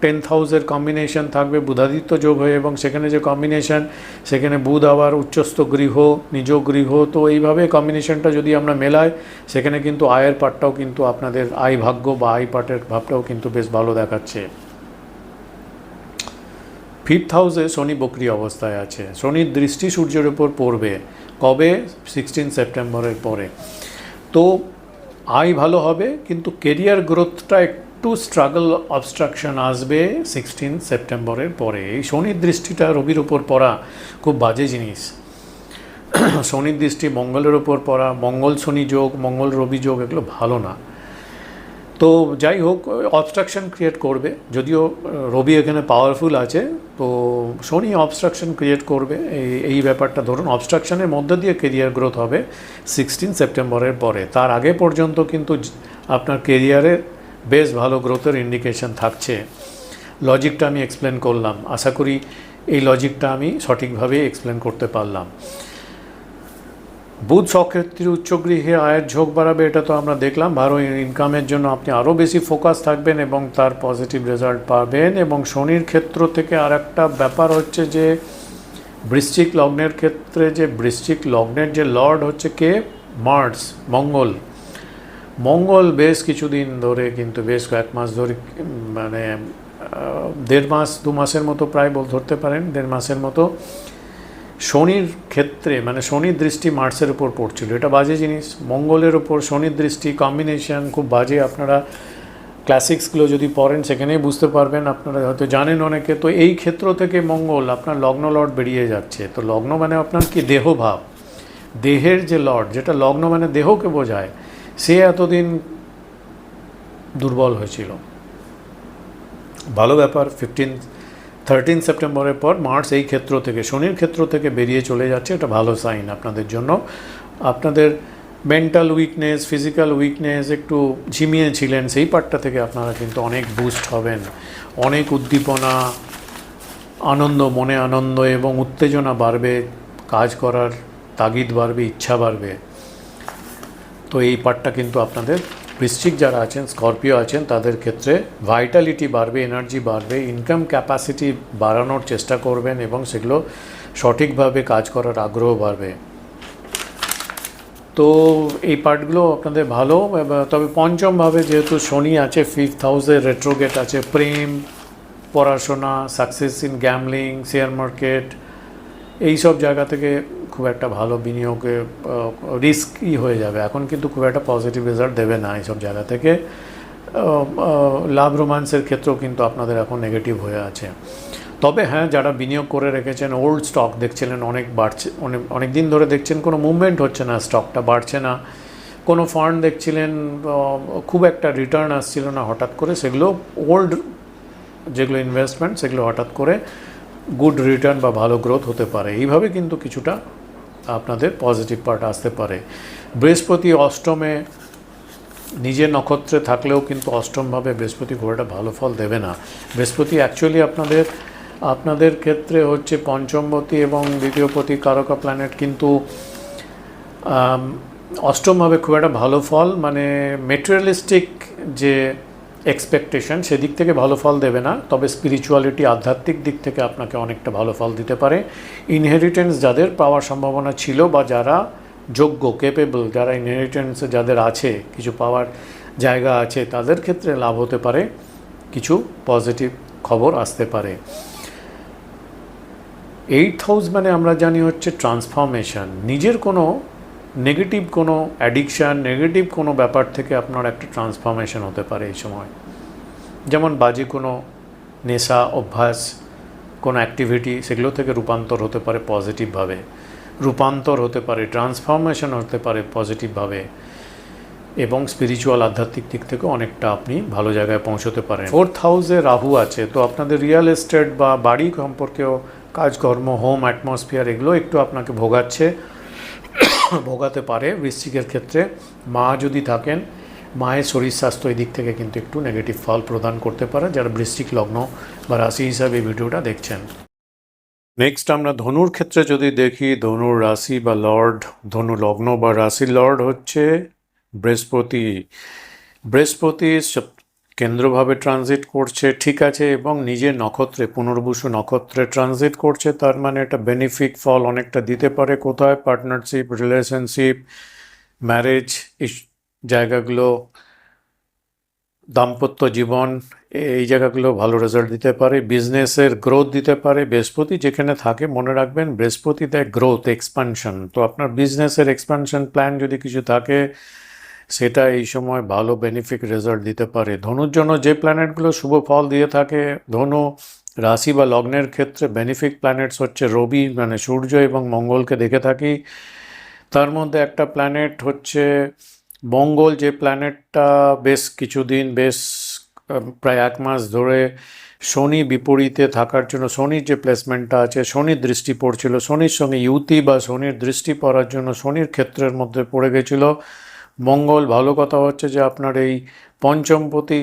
10th হাউসের কম্বিনেশন থাকবে, বুধাদিত্য যোগ হয়ে, এবং সেখানে যে কম্বিনেশন, সেখানে বুধ আবার উচ্চস্থ গৃহ, নিজ গৃহ, তো এইভাবে কম্বিনেশনটা যদি আমরা মেলাই, সেখানে কিন্তু আয়ের পার্টটাও কিন্তু আপনাদের আয় ভাগ্য বা আয় পার্টের ভাবটাও কিন্তু বেশ ভালো দেখাচ্ছে। 5th হাউসে শনি বক্রি অবস্থায় আছে, শনির দৃষ্টি সূর্যের উপর পড়বে কবে? 16 সেপ্টেম্বরের পরে। তো আয় ভালো হবে, কিন্তু কেরিয়ার গ্রোথটা একটু স্ট্রাগল, অবস্ট্রাকশন আসবে 16 সেপ্টেম্বরের পরে। এই শনির দৃষ্টিটা রবির উপর পড়া খুব বাজে জিনিস। শনির দৃষ্টি মঙ্গলের উপর পড়া, মঙ্গল শনি যোগ, মঙ্গল রবি যোগ, এগুলো ভালো না। তো যাই হোক, অবস্ট্রাকশন ক্রিয়েট করবে, যদিও রবি এখানে পাওয়ারফুল আছে, তো শনি অবস্ট্রাকশন ক্রিয়েট করবে। এই ব্যাপারটা ধরুন, অবস্ট্রাকশনের মধ্যে দিয়ে কেরিয়ার গ্রোথ হবে 16 সেপ্টেম্বরের পরে। তার আগে পর্যন্ত কিন্তু আপনার কেরিয়ারে বেশ ভালো গ্রোথের ইন্ডিকেশন থাকছে। লজিকটা আমি এক্সপ্লেন করলাম, আশা করি এই লজিকটা আমি সঠিকভাবে এক্সপ্লেন করতে পারলাম। বুধ সক্ষেত্রী উচ্চগৃহে আয়ের ঝোঁক বাড়াবে, এটা তো আমরা দেখলাম। ভালো ইনকামের জন্য আপনি আরও বেশি ফোকাস থাকবেন এবং তার পজিটিভ রেজাল্ট পাবেন। এবং শনির ক্ষেত্র থেকে আর একটা ব্যাপার হচ্ছে যে বৃশ্চিক লগ্নের ক্ষেত্রে, যে বৃশ্চিক লগ্নের যে লর্ড হচ্ছে কে, মার্স, মঙ্গল। মঙ্গল বেশ কিছুদিন ধরে, কিন্তু বেশ কয়েক মাস ধরে, মানে 1.5 মাস 2 মাসের মতো প্রায় ধরতে পারেন, 1.5 মাসের মতো শনির ক্ষেত্রে, মানে শনির দৃষ্টি মার্সের উপর পড়ছিল। এটা বাজে জিনিস, মঙ্গলের উপর শনির দৃষ্টি কম্বিনেশন খুব বাজে। আপনারা ক্লাসিক্সগুলো যদি পড়েন সেখানেই বুঝতে পারবেন, আপনারা হয়তো জানেন অনেকে। তো এই ক্ষেত্র থেকে মঙ্গল আপনার লগ্ন লর্ড বেরিয়ে যাচ্ছে। তো লগ্ন মানে আপনার কি, দেহভাব, দেহের যে লর্ড, যেটা লগ্ন মানে দেহকে বোঝায়, সে এতদিন দুর্বল হয়েছিল। ভালো ব্যাপার, 13 সেপ্টেম্বরের পর মার্স এই ক্ষেত্র থেকে, শনির ক্ষেত্র থেকে বেরিয়ে চলে যাচ্ছে, এটা ভালো সাইন আপনাদের জন্য। আপনাদের মেন্টাল উইকনেস, ফিজিক্যাল উইকনেস, একটু ঝিমিয়েছিলেন, সেই পার্টটা থেকে আপনারা কিন্তু অনেক বুস্ট হবেন, অনেক উদ্দীপনা, আনন্দ, মনে আনন্দ এবং উত্তেজনা বাড়বে, কাজ করার তাগিদ বাড়বে, ইচ্ছা বাড়বে। তো এই পার্টটা কিন্তু আপনাদের বৃশ্চিক যারা আছেন, স্করপিও আছেন, তাদের ক্ষেত্রে ভাইটালিটি বাড়বে, এনার্জি বাড়বে, ইনকাম ক্যাপাসিটি বাড়ানোর চেষ্টা করবেন এবং সেগুলো সঠিকভাবে কাজ করার আগ্রহ বাড়বে। তো এই পার্টগুলো আপনাদের ভালো। তবে পঞ্চমভাবে যেহেতু শনি আছে, 5th হাউসে রেট্রোগেট আছে, প্রেম, পড়াশোনা, success in gambling, share market, এই সব জায়গা থেকে খুব একটা ভালো বিনিয়োগে রিস্কই হয়ে যাবে। এখন কিন্তু খুব একটা পজিটিভ রেজাল্ট দেবে না এইসব জায়গা থেকে। লাভ রোম্যান্সের ক্ষেত্রেও কিন্তু আপনাদের এখন নেগেটিভ হয়ে আছে। তবে হ্যাঁ, যারা বিনিয়োগ করে রেখেছেন, ওল্ড স্টক দেখছিলেন অনেক বাড়ছে, অনেক দিন ধরে দেখছেন কোনো মুভমেন্ট হচ্ছে না, স্টকটা বাড়ছে না, কোনো ফান্ড দেখছিলেন খুব একটা রিটার্ন আসছিল না, হঠাৎ করে সেগুলো ওল্ড যেগুলো ইনভেস্টমেন্ট, সেগুলো হঠাৎ করে গুড রিটার্ন বা ভালো গ্রোথ হতে পারে। এইভাবে কিন্তু কিছুটা আপনাদের পজিটিভ পার্ট আসতে পারে। বৃহস্পতি অষ্টমে নিজের নক্ষত্রে থাকলেও কিন্তু অষ্টমভাবে বৃহস্পতি খুব একটা ভালো ফল দেবে না। বৃহস্পতি অ্যাকচুয়ালি আপনাদের ক্ষেত্রে হচ্ছে পঞ্চমপতি এবং দ্বিতীয়পতি কারকা প্ল্যানেট, কিন্তু অষ্টমভাবে খুব একটা ভালো ফল, মানে মেটেরিয়ালিস্টিক যে এক্সপেকটেশন সেদিক থেকে ভালো ফল দেবে না, তবে স্পিরিচুয়ালিটি আধ্যাত্মিক দিক থেকে আপনাকে অনেকটা ভালো ফল দিতে পারে। ইনহেরিটেন্স যাদের পাওয়ার সম্ভাবনা ছিল বা যারা যোগ্য ক্যাপেবল, যারা ইনহেরিটেন্সে যাদের আছে কিছু পাওয়ার জায়গা আছে, তাদের ক্ষেত্রে লাভ হতে পারে, কিছু পজিটিভ খবর আসতে পারে। 8th হাউস মানে আমরা জানি হচ্ছে ট্রান্সফরমেশন, নিজের কোনো নেগেটিভ কোনো অ্যাডিকশান, নেগেটিভ কোনো ব্যাপার থেকে আপনার একটা ট্রান্সফরমেশন হতে পারে এই সময়। যেমন বাজে কোনো নেশা অভ্যাস, কোনো অ্যাক্টিভিটি, সেগুলো থেকে রূপান্তর হতে পারে পজিটিভভাবে, রূপান্তর হতে পারে, ট্রান্সফরমেশন হতে পারে পজিটিভভাবে, এবং স্পিরিচুয়াল আধ্যাত্মিক দিক থেকে অনেকটা আপনি ভালো জায়গায় পৌঁছতে পারেন। 4th হাউসে রাহু আছে, তো আপনাদের রিয়েল এস্টেট বা বাড়ি সম্পর্কেও কাজকর্ম, হোম অ্যাটমসফিয়ার, এগুলো একটু আপনাকে ভোগাতে পারে বৃশ্চিকের ক্ষেত্রে। মা যদি থাকেন, মায়ের শরীর স্বাস্থ্য এই দিক থেকে কিন্তু একটু নেগেটিভ ফল প্রদান করতে পারে যারা বৃশ্চিক লগ্ন বা রাশি হিসাবে এই ভিডিওটা দেখছেন। নেক্সট আমরা ধনুর ক্ষেত্রে যদি দেখি, ধনুর রাশি বা লর্ড, ধনু লগ্ন বা রাশির লর্ড হচ্ছে বৃহস্পতি। বৃহস্পতি কেন্দ্রভাবে ট্রানজিট করছে, ঠিক আছে, এবং নিজের নক্ষত্রে পুনর্বসু নক্ষত্রে ট্রানজিট করছে, তার মানে এটা বেনিফিক ফল অনেকটা দিতে পারে। কোথায়? পার্টনারশিপ, রিলেশনশিপ, ম্যারেজ, এই জায়গাগুলো, দাম্পত্য জীবন, এই জায়গাগুলো ভালো রেজাল্ট দিতে পারে। বিজনেসের গ্রোথ দিতে পারে। বৃহস্পতি যেখানে থাকে মনে রাখবেন বৃহস্পতি দেয় গ্রোথ, এক্সপানশন। তো আপনার বিজনেসের এক্সপানশন প্ল্যান যদি কিছু থাকে সেটা এই সময় ভালো বেনিফিক রেজাল্ট দিতে পারে। ধনুর জন্য যে প্ল্যানেটগুলো শুভ ফল দিয়ে থাকে, ধনু রাশি বা লগ্নের ক্ষেত্রে বেনিফিক প্ল্যানেটস হচ্ছে রবি, মানে সূর্য এবং মঙ্গলকে দেখে থাকি। তার মধ্যে একটা প্ল্যানেট হচ্ছে মঙ্গল, যে প্ল্যানেটটা বেশ কিছুদিন, প্রায় 1 মাস ধরে শনি বিপরীতে থাকার জন্য, শনির যে প্লেসমেন্টটা আছে, শনির দৃষ্টি পড়ছিল, শনির সঙ্গে ইউতি বা শনির দৃষ্টি পড়ার জন্য শনির ক্ষেত্রের মধ্যে পড়ে গেছিল মঙ্গল। ভালো কথা হচ্ছে যে আপনার এই পঞ্চমপতি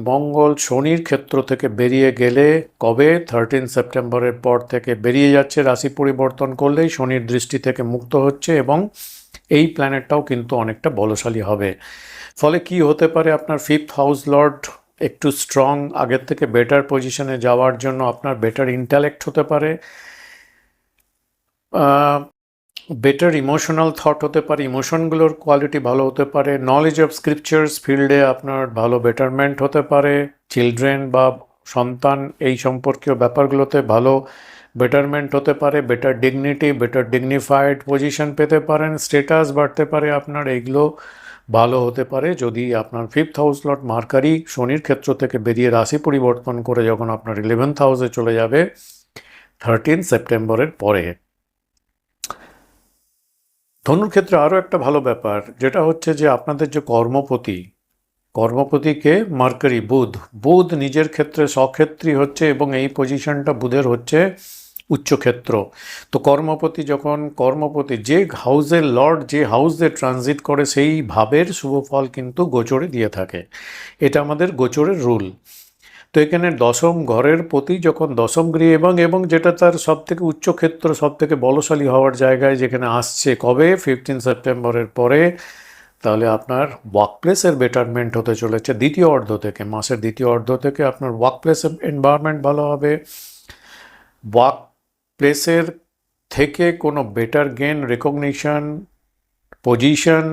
মঙ্গল শনির ক্ষেত্র থেকে বেরিয়ে গেলে, কবে? 13 সেপ্টেম্বরের পর থেকে বেরিয়ে যাচ্ছে। রাশি পরিবর্তন করলেই শনির দৃষ্টি থেকে মুক্ত হচ্ছে, এবং এই প্ল্যানেটটাও কিন্তু অনেকটা বলশালী হবে। ফলে কি হতে পারে? আপনার 5th হাউস লর্ড একটু স্ট্রং, আগের থেকে বেটার পজিশনে যাওয়ার জন্য আপনার বেটার ইন্টেলেক্ট হতে পারে, বেটার ইমোশনাল থট হতে পারে, ইমোশনগুলোর কোয়ালিটি ভালো হতে পারে। নলেজ অফ স্ক্রিপচার্স ফিল্ডে আপনার ভালো বেটারমেন্ট হতে পারে। চিলড্রেন বা সন্তান এই সম্পর্কীয় ব্যাপারগুলোতে ভালো বেটারমেন্ট হতে পারে। Better dignity, better dignified position পেতে পারেন, স্টেটাস বাড়তে পারে আপনার, এইগুলো ভালো হতে পারে যদি আপনার 5th হাউস লর্ড মার্কারি শনির ক্ষেত্র থেকে বেরিয়ে রাশি পরিবর্তন করে যখন আপনার 11th হাউসে চলে যাবে 13 সেপ্টেম্বরের পরে। ধনুর ক্ষেত্রে আরও একটা ভালো ব্যাপার যেটা হচ্ছে যে আপনাদের যে কর্মপতিকে মার্কারি, বুধ নিজের ক্ষেত্রে স্বক্ষেত্রী হচ্ছে, এবং এই পজিশনটা বুধের হচ্ছে উচ্চক্ষেত্র। তো কর্মপতি যে হাউসের লর্ড যে হাউসে ট্রানজিট করে সেই ভাবের শুভ ফল কিন্তু গোচরে দিয়ে থাকে। এটা আমাদের গোচরের রুল। তো এখানে দশম ঘরের প্রতি যখন দশম গৃহ এবং যেটা তার সবথেকে উচ্চক্ষেত্র, সবথেকে বলশালী হওয়ার জায়গায় যেখানে আসছে, কবে? 15 সেপ্টেম্বরের পরে। তাহলে আপনার ওয়ার্কপ্লেসের বেটারমেন্ট হতে চলেছে দ্বিতীয় অর্ধ থেকে, মাসের দ্বিতীয় অর্ধ থেকে আপনার ওয়ার্কপ্লেসের এনভায়রনমেন্ট ভালো হবে। ওয়ার্কপ্লেসের থেকে কোনো better gain, recognition, position,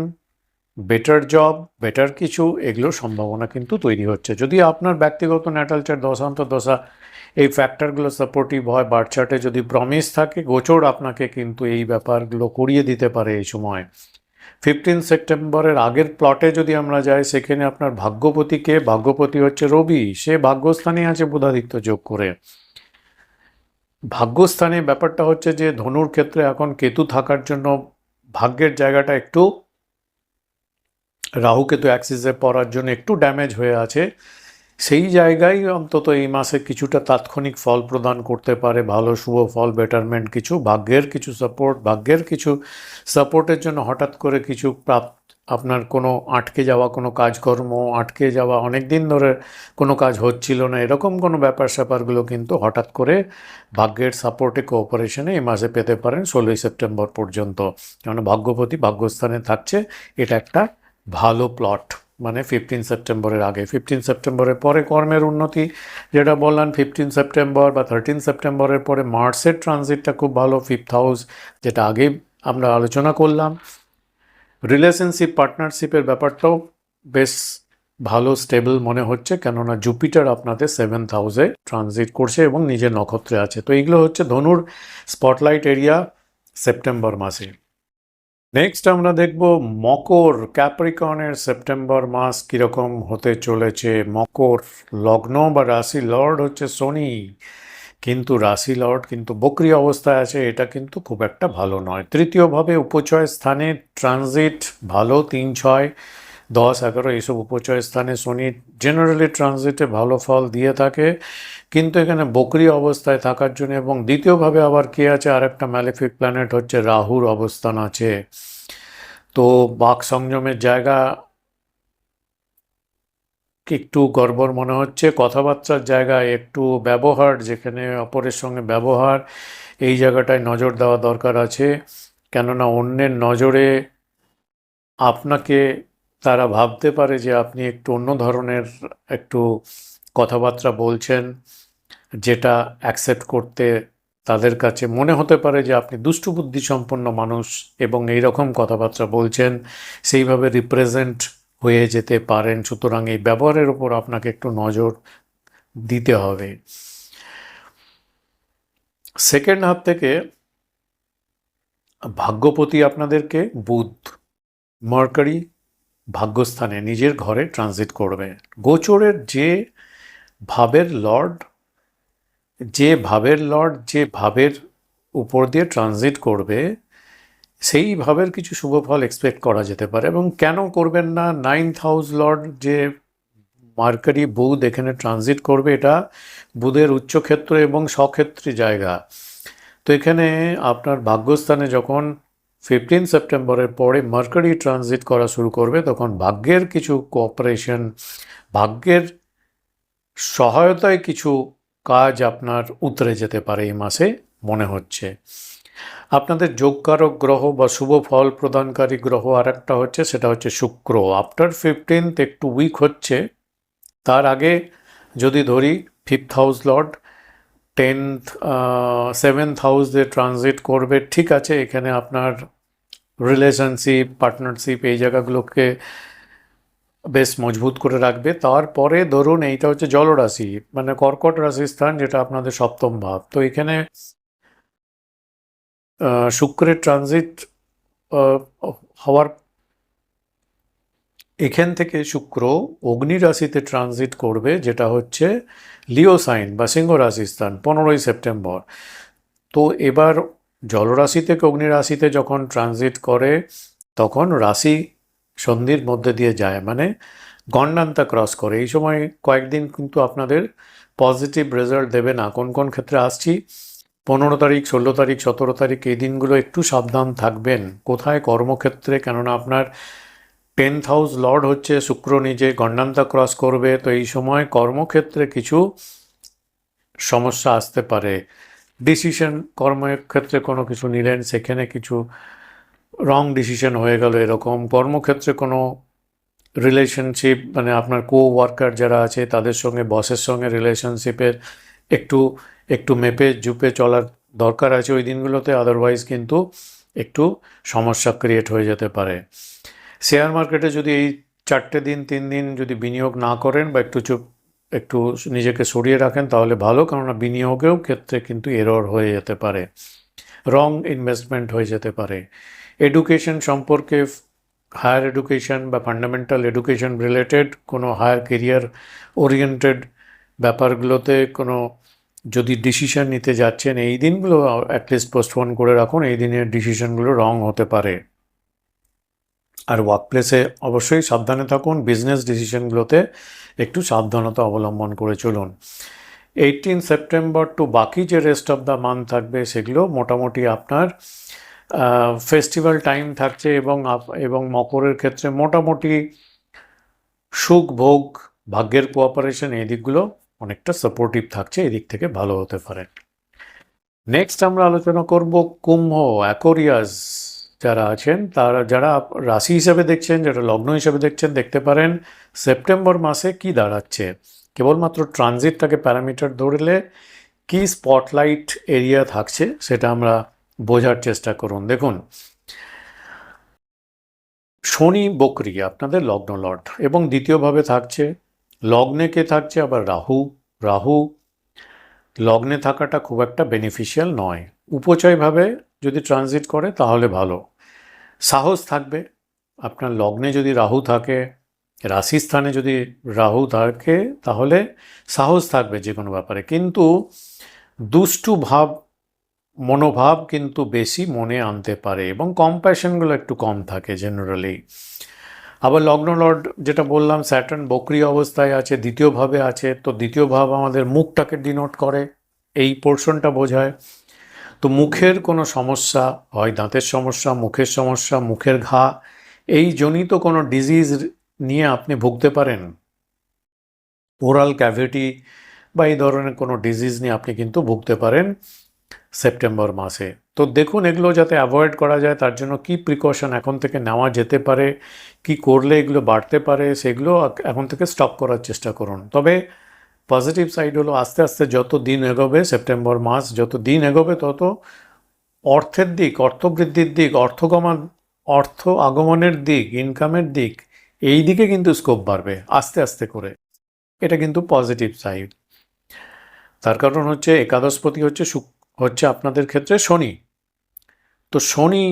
better job, better কিছু, এগুলোর সম্ভাবনা কিন্তু তৈরি হচ্ছে। যদি আপনার ব্যক্তিগত ন্যাটাল চার্ট, দশা এই ফ্যাক্টরগুলো সাপোর্টিভ হয়, বার্থ চার্টে যদি প্রমিস থাকে, গোচর আপনাকে কিন্তু এই ব্যাপারগুলো করিয়ে দিতে পারে এই সময়। 15 সেপ্টেম্বরের আগের প্লটে যদি আমরা যাই, সেখানে আপনার ভাগ্যপতি হচ্ছে রবি, সে ভাগ্যস্থানে আছে বুধাদিত্য যোগ করে। ভাগ্যস্থানে ব্যাপারটা হচ্ছে যে ধনুর ক্ষেত্রে এখন কেতু থাকার জন্য ভাগ্যের জায়গাটা একটু রাহু কেতু অ্যাক্সিসে পড়ার জন্য একটু ড্যামেজ হয়ে আছে। সেই জায়গায় অন্তত এই মাসে কিছুটা তাৎক্ষণিক ফল প্রদান করতে পারে, ভালো শুভ ফল, বেটারমেন্ট কিছু, ভাগ্যের কিছু সাপোর্টের জন্য হঠাৎ করে কিছু আপনার কোনো আটকে যাওয়া কোনো কাজকর্ম, আটকে যাওয়া অনেক দিন ধরে কোনো কাজ হচ্ছিল না, এরকম কোনো ব্যাপার স্যাপারগুলো কিন্তু হঠাৎ করে ভাগ্যের সাপোর্টে কোঅপারেশনে এই মাসে পেতে পারেন 16ই সেপ্টেম্বর পর্যন্ত। কারণ ভাগ্যপতি ভাগ্যস্থানে থাকছে, এটা একটা ভালো প্লট। মানে 15 সেপ্টেম্বরের আগে, 15 সেপ্টেম্বরের পরে কর্মের উন্নতি যেটা বললাম, 15 সেপ্টেম্বর বা 13 সেপ্টেম্বরের পরে মার্সের ট্রানজিটটা খুব ভালো, 5th হাউস, যেটা আগে আমরা আলোচনা করলাম। রিলেশনশিপ পার্টনারশিপের ব্যাপারটাও বেশ ভালো স্টেবল মনে হচ্ছে, কেননা জুপিটার আপনাদের 7th হাউসে ট্রানজিট করছে এবং নিজের নক্ষত্রে আছে। তো এইগুলো হচ্ছে ধনুর স্পটলাইট এরিয়া সেপ্টেম্বর মাসে। নেক্সট আমরা দেখব মকর, ক্যাপ্রিকনের সেপ্টেম্বর মাস কীরকম হতে চলেছে। মকর লগ্ন বা রাশি লর্ড হচ্ছে শনি, কিন্তু রাশি লর্ড কিন্তু বক্রি অবস্থায় আছে, এটা কিন্তু খুব একটা ভালো নয়। তৃতীয়ভাবে উপচয় স্থানে ট্রানজিট ভালো, 3, 6, 10, 11 এইসব উপচয় স্থানে শনি জেনারেলি ট্রানজিটে ভালো ফল দিয়ে থাকে, কিন্তু এখানে বক্রি অবস্থায় থাকার জন্য, এবং দ্বিতীয়ভাবে আবার কে আছে, আরেকটা ম্যালেফিক প্ল্যানেট হচ্ছে রাহুর অবস্থান আছে। তো বাক সংযমের জায়গা একটু গড়বড় মনে হচ্ছে, কথাবার্তার জায়গায় একটু ব্যবহার, যেখানে অপরের সঙ্গে ব্যবহার, এই জায়গাটায় নজর দেওয়া দরকার আছে, কেননা অন্যের নজরে আপনাকে তারা ভাবতে পারে যে আপনি একটু অন্য ধরনের একটু কথাবার্তা বলছেন, যেটা অ্যাকসেপ্ট করতে তাদের কাছে মনে হতে পারে যে আপনি দুষ্টু বুদ্ধি সম্পন্ন মানুষ এবং এই রকম কথাবার্তা বলছেন, সেইভাবে রিপ্রেজেন্ট হয়ে যেতে পারেন। সুতরাং এই ব্যবহারের উপর আপনাকে একটু নজর দিতে হবে। সেকেন্ড হাফ থেকে ভাগ্যপতি আপনাদেরকে বুধ, মার্কারি ভাগ্যস্থানে নিজের ঘরে ট্রানজিট করবে। গোচরের যে ভাবের লর্ড, যে ভাবের উপর দিয়ে ট্রানজিট করবে, সেই ভাবের কিছু শুভ ফল এক্সপেক্ট করা যেতে পারে। এবং কেন করবেন না, 9th হাউস লর্ড যে মার্কারি বুধ এখানে ট্রানজিট করবে, এটা বুধের উচ্চক্ষেত্র এবং স্বক্ষেত্রী জায়গা। তো এখানে আপনার ভাগ্যস্থানে যখন 15 সেপ্টেম্বরের পরে মার্কারি ট্রানজিট করা শুরু করবে, তখন ভাগ্যের কিছু কোঅপারেশন, ভাগ্যের সহায়তায় কিছু কাজ আপনার উতরে যেতে পারে এই মাসে মনে হচ্ছে। আপনাদের যোগকারক গ্রহ বা শুভ ফল প্রদানকারী গ্রহ আর একটা হচ্ছে, সেটা হচ্ছে শুক্র। আফটার 15th একটু উইক হচ্ছে, তার আগে যদি ধরি 5th হাউস লর্ড 7th হাউসে ট্রানজিট করবে, ঠিক আছে, এখানে আপনার রিলেশনশিপ পার্টনারশিপ এই জায়গাগুলোকে বেশ মজবুত করে রাখবে। তারপরে ধরুন এইটা হচ্ছে জলরাশি, মানে কর্কট রাশি স্থান, যেটা আপনাদের সপ্তম ভাব। তো এখানে শুক্রের ট্রানজিট হওয়ার, এখান থেকে শুক্র অগ্নি রাশিতে ট্রানজিট করবে, যেটা হচ্ছে লিও সাইন বা সিংহ রাশি স্থান, 15 সেপ্টেম্বর। তো এবার জলরাশি থেকে অগ্নি রাশিতে যখন ট্রানজিট করে, তখন রাশি সন্ধির মধ্যে দিয়ে যায়, মানে গণ্ডান্তা ক্রস করে। এই সময় কয়েকদিন কিন্তু আপনাদের পজিটিভ রেজাল্ট দেবে না। কোন কোন ক্ষেত্রে আসছি, 15 তারিখ, 16 তারিখ, 17 তারিখ, এই দিনগুলো একটু সাবধান থাকবেন। কোথায়, কর্মক্ষেত্রে, কেননা আপনার 10th হাউস লর্ড হচ্ছে শুক্র, নিজে গণ্ডান্তা ক্রস করবে। তো এই সময় কর্মক্ষেত্রে কিছু সমস্যা আসতে পারে। ডিসিশন, কর্মক্ষেত্রে কোনো কিছু নিলেন, সেখানে কিছু রং ডিসিশন হয়ে গেল, এরকম। কর্মক্ষেত্রে কোনো রিলেশনশিপ, মানে আপনার কো ওয়ার্কার যারা আছে তাদের সঙ্গে, বসের সঙ্গে রিলেশনশিপের একটু একটু মেপে জুপে চলার দরকার আছে ওই দিনগুলোতে, আদারওয়াইজ কিন্তু একটু সমস্যা ক্রিয়েট হয়ে যেতে পারে। শেয়ার মার্কেটে যদি এই 3 দিন যদি বিনিয়োগ না করেন বা একটু নিজেকে সরিয়ে রাখেন, তাহলে ভালো, কেননা বিনিয়োগেও ক্ষেত্রে কিন্তু এরর হয়ে যেতে পারে, রং ইনভেস্টমেন্ট হয়ে যেতে পারে। এডুকেশন সম্পর্কে, হায়ার এডুকেশন বা ফান্ডামেন্টাল এডুকেশন রিলেটেড কোনো হায়ার কেরিয়ার ওরিয়েন্টেড ব্যাপারগুলোতে কোনো যদি ডিসিশন নিতে যাচ্ছেন, এই দিনগুলো অ্যাটলিস্ট পোস্টপোন করে রাখুন, এই দিনের ডিসিশনগুলো রং হতে পারে। আর ওয়ার্কপ্লেসে অবশ্যই সাবধানে থাকুন, বিজনেস ডিসিশনগুলোতে একটু সাবধানতা অবলম্বন করে চলুন। 18 সেপ্টেম্বর টু বাকি যে রেস্ট অফ দ্য মান্থ থাকবে, সেগুলো মোটামুটি আপনার ফেস্টিভ্যাল টাইম থাকছে এবং মকরের ক্ষেত্রে মোটামুটি সুখ ভোগ ভাগ্যের কোঅপারেশন এই দিকগুলো অনেকটা সাপোর্টিভ থাকছে, এই দিক থেকে ভালো হতে পারে। নেক্সট আমরা আলোচনা করব কুম্ভ অ্যাকোরিয়াস যারা আছেন, যারা রাশি হিসাবে দেখছেন, যারা লগ্ন হিসাবে দেখছেন, দেখতে পারেন সেপ্টেম্বর মাসে কি দাঁড়াচ্ছে। কেবলমাত্র ট্রানজিটটাকে প্যারামিটার ধরলে কি স্পটলাইট এরিয়া থাকছে সেটা আমরা বোঝার চেষ্টা করুন। দেখুন, শনি বকরি আপনাদের লগ্ন লর্ড এবং দ্বিতীয়ভাবে থাকছে, লগ্নে কে থাকছে আবার রাহু লগ্নে থাকাটা খুব একটা বেনিফিশিয়াল নয়। উপচয়ভাবে যদি ট্রানজিট করে তাহলে ভালো, সাহস থাকবে। আপনার লগ্নে যদি রাহু থাকে, রাশি স্থানে যদি রাহু থাকে, তাহলে সাহস থাকবে যে কোনো ব্যাপারে, কিন্তু দুষ্টু মনোভাব কিন্তু বেশি মনে আনতে পারে এবং কম্প্যাশনগুলো একটু কম থাকে জেনারেলি। আবার লগ্ন লর্ড যেটা বললাম, স্যাটার্ন বকরি অবস্থায় আছে, দ্বিতীয়ভাবে আছে, তো দ্বিতীয় ভাব আমাদের মুখটাকে ডিনোট করে, এই পোর্শনটা বোঝায়। তো মুখের কোনো সমস্যা, হয় দাঁতের সমস্যা, মুখের সমস্যা, মুখের ঘা, এই জনিত কোনো ডিজিজ নিয়ে আপনি ভুগতে পারেন, ওরাল ক্যাভিটি বা এই ধরনের কোনো ডিজিজ নিয়ে আপনি কিন্তু ভুগতে পারেন সেপ্টেম্বর মাসে। তো দেখুন এগুলো যাতে অ্যাভয়েড করা যায় তার জন্য কি প্রিকশন এখন থেকে নেওয়া যেতে পারে, কি করলে এগুলো বাড়তে পারে, সেগুলো এখন থেকে স্টপ করার চেষ্টা করুন। তবে পজিটিভ সাইড হলো আস্তে আস্তে যত দিন এগোবে, সেপ্টেম্বর মাস যত দিন এগোবে, তত অর্থের দিক, অর্থবৃদ্ধির দিক, অর্থ আগমনের দিক, ইনকামের দিক, এই দিকে কিন্তু স্কোপ বাড়বে আস্তে আস্তে করে। এটা কিন্তু পজিটিভ সাইড। তার কারণ হচ্ছে একাদশপতি হচ্ছে আপনাদের ক্ষেত্রে শনি। তো শনি,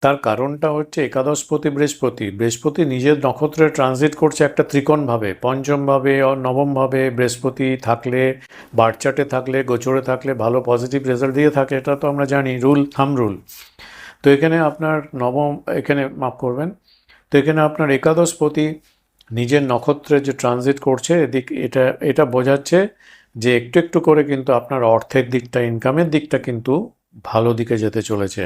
তার কারণটা হচ্ছে একাদশপতি বৃহস্পতি নিজের নক্ষত্রে ট্রানজিট করছে একটা ত্রিকোণভাবে, পঞ্চমভাবে নবমভাবে। বৃহস্পতি থাকলে, বার্চার্টে থাকলে, গোচরে থাকলে ভালো পজিটিভ রেজাল্ট দিয়ে থাকে, এটা তো আমরা জানি, থাম রুল। তো এখানে আপনার মাফ করবেন, তো এখানে আপনার একাদশপতি নিজের নক্ষত্রে যে ট্রানজিট করছে, এটা বোঝাচ্ছে যে একটু একটু করে কিন্তু আপনার অর্থের দিকটা, ইনকামের দিকটা কিন্তু ভালো দিকে যেতে চলেছে।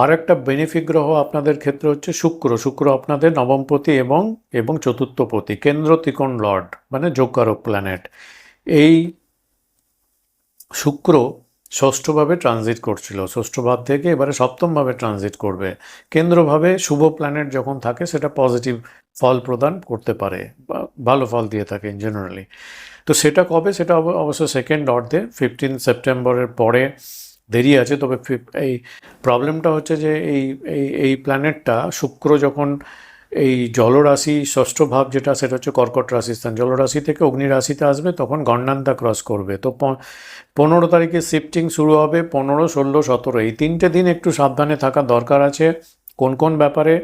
আর একটা বেনিফিক গ্রহ আপনাদের ক্ষেত্রে হচ্ছে শুক্র আপনাদের নবমপতি এবং চতুর্থপতি, কেন্দ্র ত্রিকোণ লর্ড, মানে যোগকারক প্ল্যানেট। এই শুক্র ষষ্ঠভাবে ট্রানজিট করছিল, ষষ্ঠ ভাব থেকে এবারে সপ্তমভাবে ট্রানজিট করবে। কেন্দ্রভাবে শুভ প্ল্যানেট যখন থাকে সেটা পজিটিভ ফল প্রদান করতে পারে, ভালো ফল দিয়ে থাকে ইন জেনারেলি। তো সেটা কবে, সেটা অবশ্য সেকেন্ড অর্ধে, 15 সেপ্টেম্বরের পরে দেরি আছে। তবে এই প্রবলেমটা হচ্ছে যে এই প্ল্যানেটটা শুক্র যখন এই জলরাশি ষষ্ঠ ভাব যেটা, সেটা হচ্ছে কর্কট রাশি স্থান, জলরাশি থেকে অগ্নি রাশিতে আসবে, তখন গণনান্তা ক্রস করবে। তো 15 তারিখে শিফটিং শুরু হবে, 15, 16, 17, এই 3টে দিন একটু সাবধানে থাকা দরকার আছে। কোন ব্যাপারে?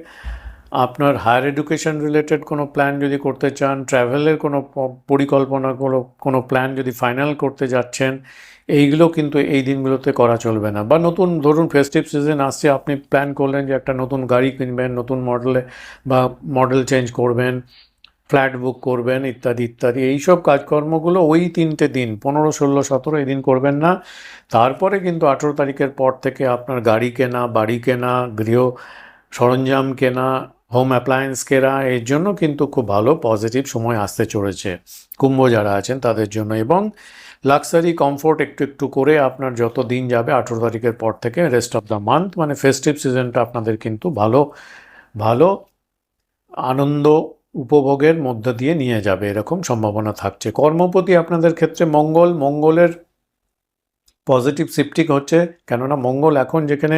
আপনার হায়ার এডুকেশন রিলেটেড কোনো প্ল্যান যদি করতে চান, ট্র্যাভেলের কোনো পরিকল্পনা, কোনো প্ল্যান যদি ফাইনাল করতে যাচ্ছেন, এইগুলো কিন্তু এই দিনগুলোতে করা চলবে না। বা নতুন ধরুন ফেস্টিভ সিজন আসছে, আপনি প্ল্যান করলেন যে একটা নতুন গাড়ি কিনবেন, নতুন মডেলে বা মডেল চেঞ্জ করবেন, ফ্ল্যাট বুক করবেন, ইত্যাদি ইত্যাদি, এইসব কাজকর্মগুলো ওই 3টে দিন 15, 16, 17 এই দিন করবেন না। তারপরে কিন্তু 18 তারিখের পর থেকে আপনার গাড়ি কেনা, বাড়ি কেনা, গৃহ সরঞ্জাম কেনা, হোম অ্যাপ্লায়েন্স কেনা, এর জন্য কিন্তু খুব ভালো পজিটিভ সময় আসতে চলেছে কুম্ভ যারা আছেন তাদের জন্য। এবং লাক্সারি কমফোর্ট একটু একটু করে আপনার যত দিন যাবে 18 তারিখের পর থেকে রেস্ট অফ দ্য মান্থ, মানে ফেস্টিভ সিজনটা আপনাদের কিন্তু ভালো আনন্দ উপভোগের মধ্য দিয়ে নিয়ে যাবে, এরকম সম্ভাবনা থাকছে। কর্মপতি আপনাদের ক্ষেত্রে মঙ্গলের পজিটিভ শিফটিং হচ্ছে, কেননা মঙ্গল এখন যেখানে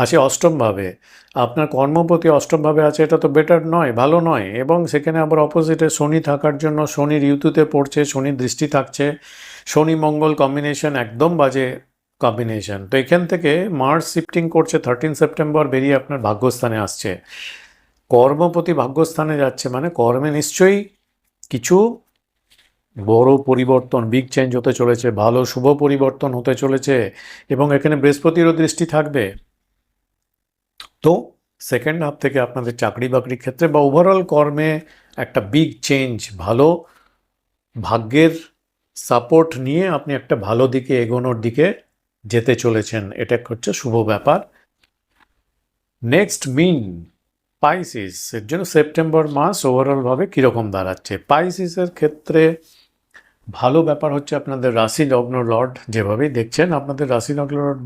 আসে অষ্টমভাবে, আপনার কর্মপতি অষ্টমভাবে আছে, এটা তো বেটার নয়, ভালো নয়। এবং সেখানে আবার অপোজিটে শনি থাকার জন্য শনির ইউতুতে পড়ছে, শনির দৃষ্টি থাকছে, শনি মঙ্গল কম্বিনেশন একদম বাজে কম্বিনেশন। তো এখান থেকে মার্স শিফটিং করছে 13 সেপ্টেম্বর, বেরিয়ে আপনার ভাগ্যস্থানে আসছে। কর্মপতি ভাগ্যস্থানে যাচ্ছে মানে কর্মে নিশ্চয়ই কিছু বড় পরিবর্তন, বিগ চেঞ্জ হতে চলেছে, ভালো শুভ পরিবর্তন হতে চলেছে। এবং এখানে বৃহস্পতিরও দৃষ্টি থাকবে। তো সেকেন্ড হাফ থেকে আপনাদের চাকরি বাকরির ক্ষেত্রে বা ওভারঅল কর্মে একটা বিগ চেঞ্জ, ভালো ভাগ্যের সাপোর্ট নিয়ে আপনি একটা ভালো দিকে এগোনোর দিকে যেতে চলেছেন, এটা হচ্ছে শুভ ব্যাপার। নেক্সট মিন পাইসিস এর জন্য সেপ্টেম্বর মাস ওভারঅলভাবে কীরকম দাঁড়াচ্ছে। পাইসিসের ক্ষেত্রে ভালো ব্যাপার হচ্ছে আপনাদের রাশি লগ্ন লর্ড যেভাবেই দেখছেন, আপনাদের রাশি লগ্ন লর্ড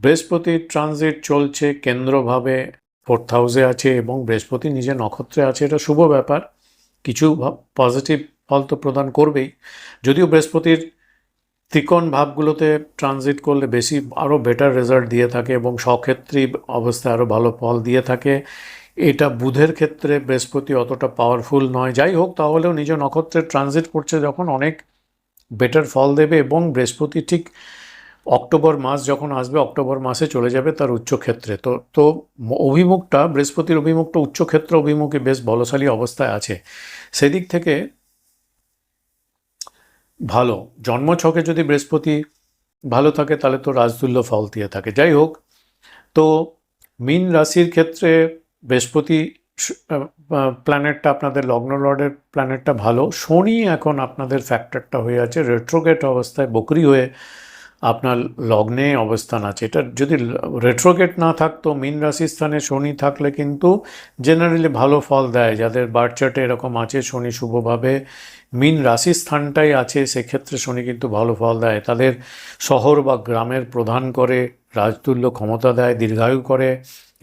বৃহস্পতির ট্রানজিট চলছে কেন্দ্রভাবে 4th হাউসে আছে এবং বৃহস্পতি নিজে নক্ষত্রে আছে, এটা শুভ ব্যাপার। কিছু পজিটিভ ফল তো প্রদান করবেই, যদিও বৃহস্পতির ত্রিকোণ ভাবগুলোতে ট্রানজিট করলে বেশি আরও বেটার রেজাল্ট দিয়ে থাকে এবং সক্ষেত্রী অবস্থায় আরও ভালো ফল দিয়ে থাকে। এটা বুধের ক্ষেত্রে বৃহস্পতি অতটা পাওয়ারফুল নয়, যাই হোক তাহলেও নিজ নক্ষত্রে ট্রানজিট করছে যখন অনেক বেটার ফল দেবে। এবং বৃহস্পতি ঠিক অক্টোবর মাস যখন আসবে, অক্টোবর মাসে চলে যাবে তার উচ্চক্ষেত্রে। তো অভিমুখটা, বৃহস্পতির অভিমুখটা উচ্চক্ষেত্র অভিমুখে বেশ বলশালী অবস্থায় আছে, সেদিক থেকে ভালো। জন্মছকে যদি বৃহস্পতি ভালো থাকে তাহলে তো রাজতুল্য ফল দিয়ে থাকে। যাই হোক, তো মীন রাশির ক্ষেত্রে বৃহস্পতি প্ল্যানেটটা, আপনাদের লগ্ন লর্ডের প্ল্যানেটটা ভালো। শনি এখন আপনাদের ফ্যাক্টরটা হয়ে আছে রেট্রোগেট অবস্থায়, বকরি হয়ে আপনার লগ্নে অবস্থান আছে। এটা যদি রেট্রোগেট না থাকতো, মীন রাশির স্থানে শনি থাকলে কিন্তু জেনারেলি ভালো ফল দেয়। যাদের বার্থ চার্টে এরকম আছে শনি শুভভাবে মীন রাশির স্থানটাই আছে, সেক্ষেত্রে শনি কিন্তু ভালো ফল দেয়। তাদের শহর বা গ্রামের প্রধান করে, রাজতুল্য ক্ষমতা দেয়, দীর্ঘায়ু করে,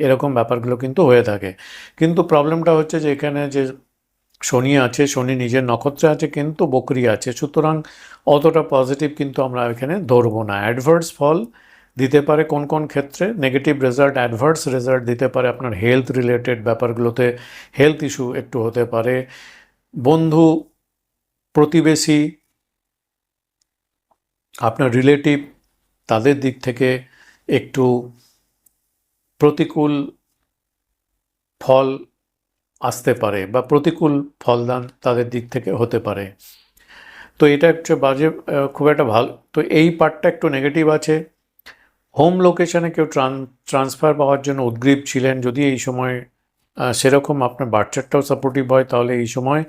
এরকম ব্যাপারগুলো কিন্তু হয়ে থাকে। কিন্তু প্রবলেমটা হচ্ছে যে এখানে যে শনি আছে, শনি নিজের নক্ষত্রে আছে কিন্তু বকরি আছে, সুতরাং অতটা পজিটিভ কিন্তু আমরা এখানে ধরবো না। অ্যাডভার্স ফল দিতে পারে কোন কোন ক্ষেত্রে, নেগেটিভ রেজাল্ট, অ্যাডভার্স রেজাল্ট দিতে পারে আপনার হেলথ রিলেটেড ব্যাপারগুলোতে। হেলথ ইস্যু একটু হতে পারে, বন্ধু, প্রতিবেশী, আপনার রিলেটিভ, তাদের দিক থেকে একটু প্রতিকূল ফল আসতে পারে বা প্রতিকূল ফলদান তাদের দিক থেকে হতে পারে। তো এটা একটু বাজে, খুব একটা ভালো। তো এই পার্টটা একটু নেগেটিভ আছে। হোম লোকেশনে কেউ ট্রান্সফার পাওয়ার জন্য উদ্গ্রীব ছিলেন, যদি এই সময় সেরকম আপনার বার্থচার্টটাও সাপোর্টিভ হয় তাহলে এই সময়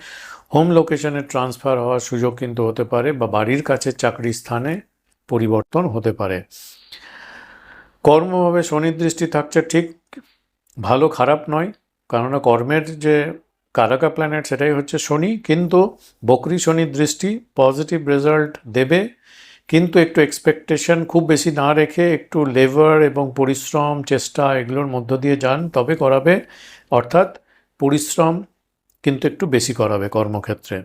হোম লোকেশনে ট্রান্সফার হওয়ার সুযোগ কিন্তু হতে পারে, বা বাড়ির কাছে চাকরির স্থানে পরিবর্তন হতে পারে। কর্মভাবে শনির দৃষ্টি থাকছে, ঠিক ভালো খারাপ নয়, কেননা কর্মের যে কারকা প্ল্যানেট সেটাই হচ্ছে শনি, কিন্তু বকরি শনির দৃষ্টি পজিটিভ রেজাল্ট দেবে। কিন্তু একটু এক্সপেকটেশন খুব বেশি না রেখে একটু লেবার এবং পরিশ্রম, চেষ্টা এগুলোর মধ্য দিয়ে যান, তবে করাবে। অর্থাৎ পরিশ্রম কিন্তু একটু বেশি করাবে কর্মক্ষেত্রে।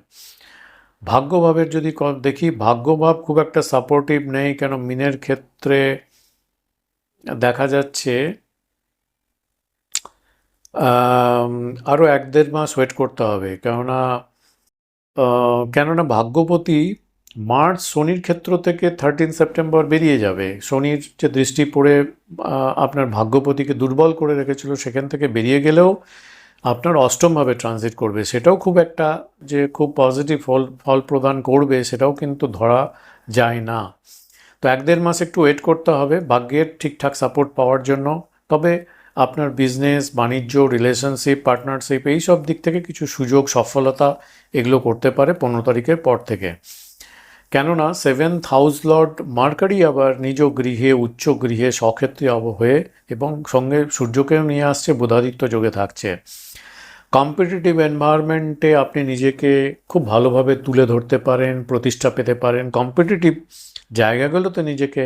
ভাগ্যভাবের যদি দেখি, ভাগ্যভাব খুব একটা সাপোর্টিভ নেই, কেন মিনের ক্ষেত্রে দেখা যাচ্ছে আরও 1-1.5 মাস ওয়েট করতে হবে, কেননা ভাগ্যপতি মার্চ শনির ক্ষেত্র থেকে 13 সেপ্টেম্বর বেরিয়ে যাবে। শনির যে দৃষ্টি পড়ে আপনার ভাগ্যপতিকে দুর্বল করে রেখেছিল, সেখান থেকে বেরিয়ে গেলেও আপনার অষ্টমভাবে ট্রানজিট করবে, সেটাও খুব একটা যে খুব পজিটিভ ফল প্রদান করবে সেটাও কিন্তু ধরা যায় না। তো 1-1.5 মাস একটু ওয়েট করতে হবে ভাগ্যের ঠিকঠাক সাপোর্ট পাওয়ার জন্য। তবে আপনার বিজনেস, বাণিজ্য, রিলেশনশিপ, পার্টনারশিপ এই সব দিক থেকে কিছু সুযোগ, সফলতা এগুলো করতে পারে 15 তারিখের পর থেকে। কেননা 7th হাউস লর্ড মার্কারি আবার নিজ গৃহে, উচ্চ গৃহে, স্বক্ষেত্রে হয়ে এবং সঙ্গে সূর্যকেও নিয়ে আসছে, বুধাদিত্য যোগে থাকছে। কম্পিটিটিভ এনভায়রনমেন্টে আপনি নিজেকে খুব ভালোভাবে তুলে ধরতে পারেন, প্রতিষ্ঠা পেতে পারেন। কম্পিটিটিভ জায়গাগুলোতে নিজেকে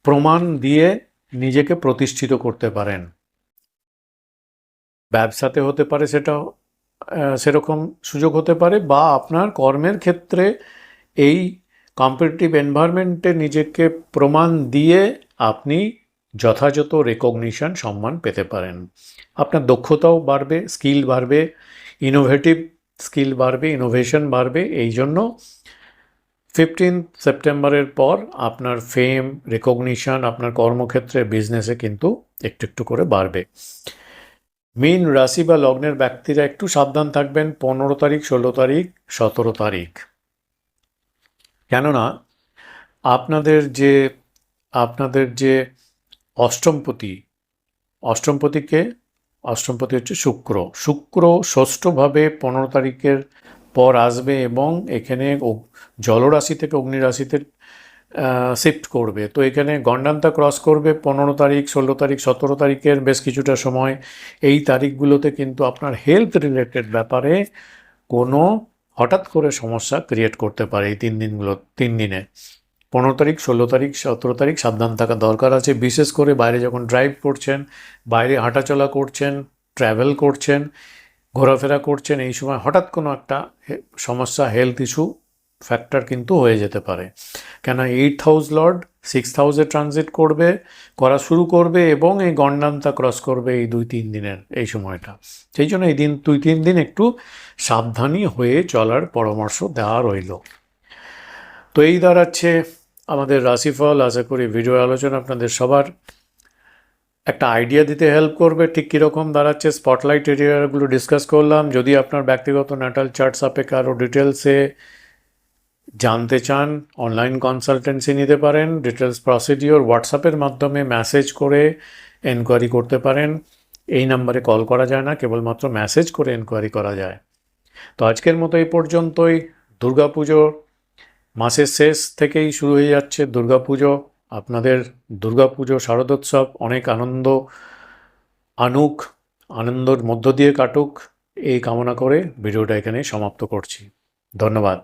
প্রমাণ দিয়ে নিজেকে প্রতিষ্ঠিত করতে পারেন। ব্যবসাতে হতে পারে, সেটাও সেরকম সুযোগ হতে পারে, বা আপনার কর্মের ক্ষেত্রে এই কম্পিটিটিভ এনভায়রনমেন্টে নিজেকে প্রমাণ দিয়ে আপনি যথাযথ রেকগনিশন, সম্মান পেতে পারেন। আপনার দক্ষতাও বাড়বে, স্কিল বাড়বে, ইনোভেটিভ স্কিল বাড়বে, ইনোভেশন বাড়বে। এই জন্য 15 সেপ্টেম্বরের পর আপনার ফেম, রেকগনিশন আপনার কর্মক্ষেত্রে, বিজনেসে কিন্তু একটু একটু করে বাড়বে। মীন রাশি বা লগ্নের ব্যক্তিরা একটু সাবধান থাকবেন 15 তারিখ, 16 তারিখ, 17 তারিখ। কেননা আপনাদের যে অষ্টমপতি হচ্ছে শুক্র ষষ্ঠভাবে 15 তারিখের পর আসবে এবং এখানে জলরাশি থেকে অগ্নিরাশিতে শিফট করবে। তো এখানে গন্ডান্তা ক্রস করবে 15 তারিখ, 16 তারিখ, 17 তারিখের বেশ কিছুটা সময়। এই তারিখগুলোতে কিন্তু আপনার হেলথ রিলেটেড ব্যাপারে কোনো হঠাৎ করে সমস্যা ক্রিয়েট করতে পারে। এই 3 দিনে 15 তারিখ, 16 তারিখ, 17 তারিখ সাবধান থাকা দরকার আছে। বিশেষ করে বাইরে যখন ড্রাইভ করছেন, বাইরে হাঁটাচলা করছেন, ট্র্যাভেল করছেন, ঘোরাফেরা করছেন, এই সময় হঠাৎ কোনো একটা সমস্যা, হেলথ ইস্যু ফ্যাক্টর কিন্তু হয়ে যেতে পারে। কেন 8th হাউস লর্ড 6th হাউসে ট্রানজিট করা শুরু করবে এবং এই গন্ডান্তা ক্রস করবে এই 2-3 দিনের এই সময়টা। সেই জন্য এই 2-3 দিন একটু সাবধানী হয়ে চলার পরামর্শ দেওয়া রইল। তো এই দাঁড়াচ্ছে আমাদের রাশিফল। আশা করি ভিডিও আলোচনা আপনাদের সবার একটা আইডিয়া দিতে হেল্প করবে। ঠিক কীরকম দাঁড়াচ্ছে স্পটলাইট এরিয়াগুলো ডিসকাস করলাম। যদি আপনার ব্যক্তিগত ন্যাটাল চার্ট সাপেক্ষে আরও ডিটেলসে জানতে চান, অনলাইন কনসালটেন্সি নিতে পারেন। ডিটেলস প্রসিডিওর হোয়াটসঅ্যাপের মাধ্যমে মেসেজ করে এনকোয়ারি করতে পারেন। এই নাম্বারে কল করা যায় না, কেবলমাত্র মেসেজ করে এনকোয়ারি করা যায়। তো আজকের মতো এই পর্যন্তই। দুর্গাপুজো মাসের শেষ থেকেই শুরু হয়ে যাচ্ছে দুর্গাপুজো। আপনাদের দুর্গাপুজো শারদোৎসব অনেক আনন্দর মধ্য দিয়ে কাটুক, এই কামনা করে ভিডিওটা এখানে সমাপ্ত করছি। ধন্যবাদ।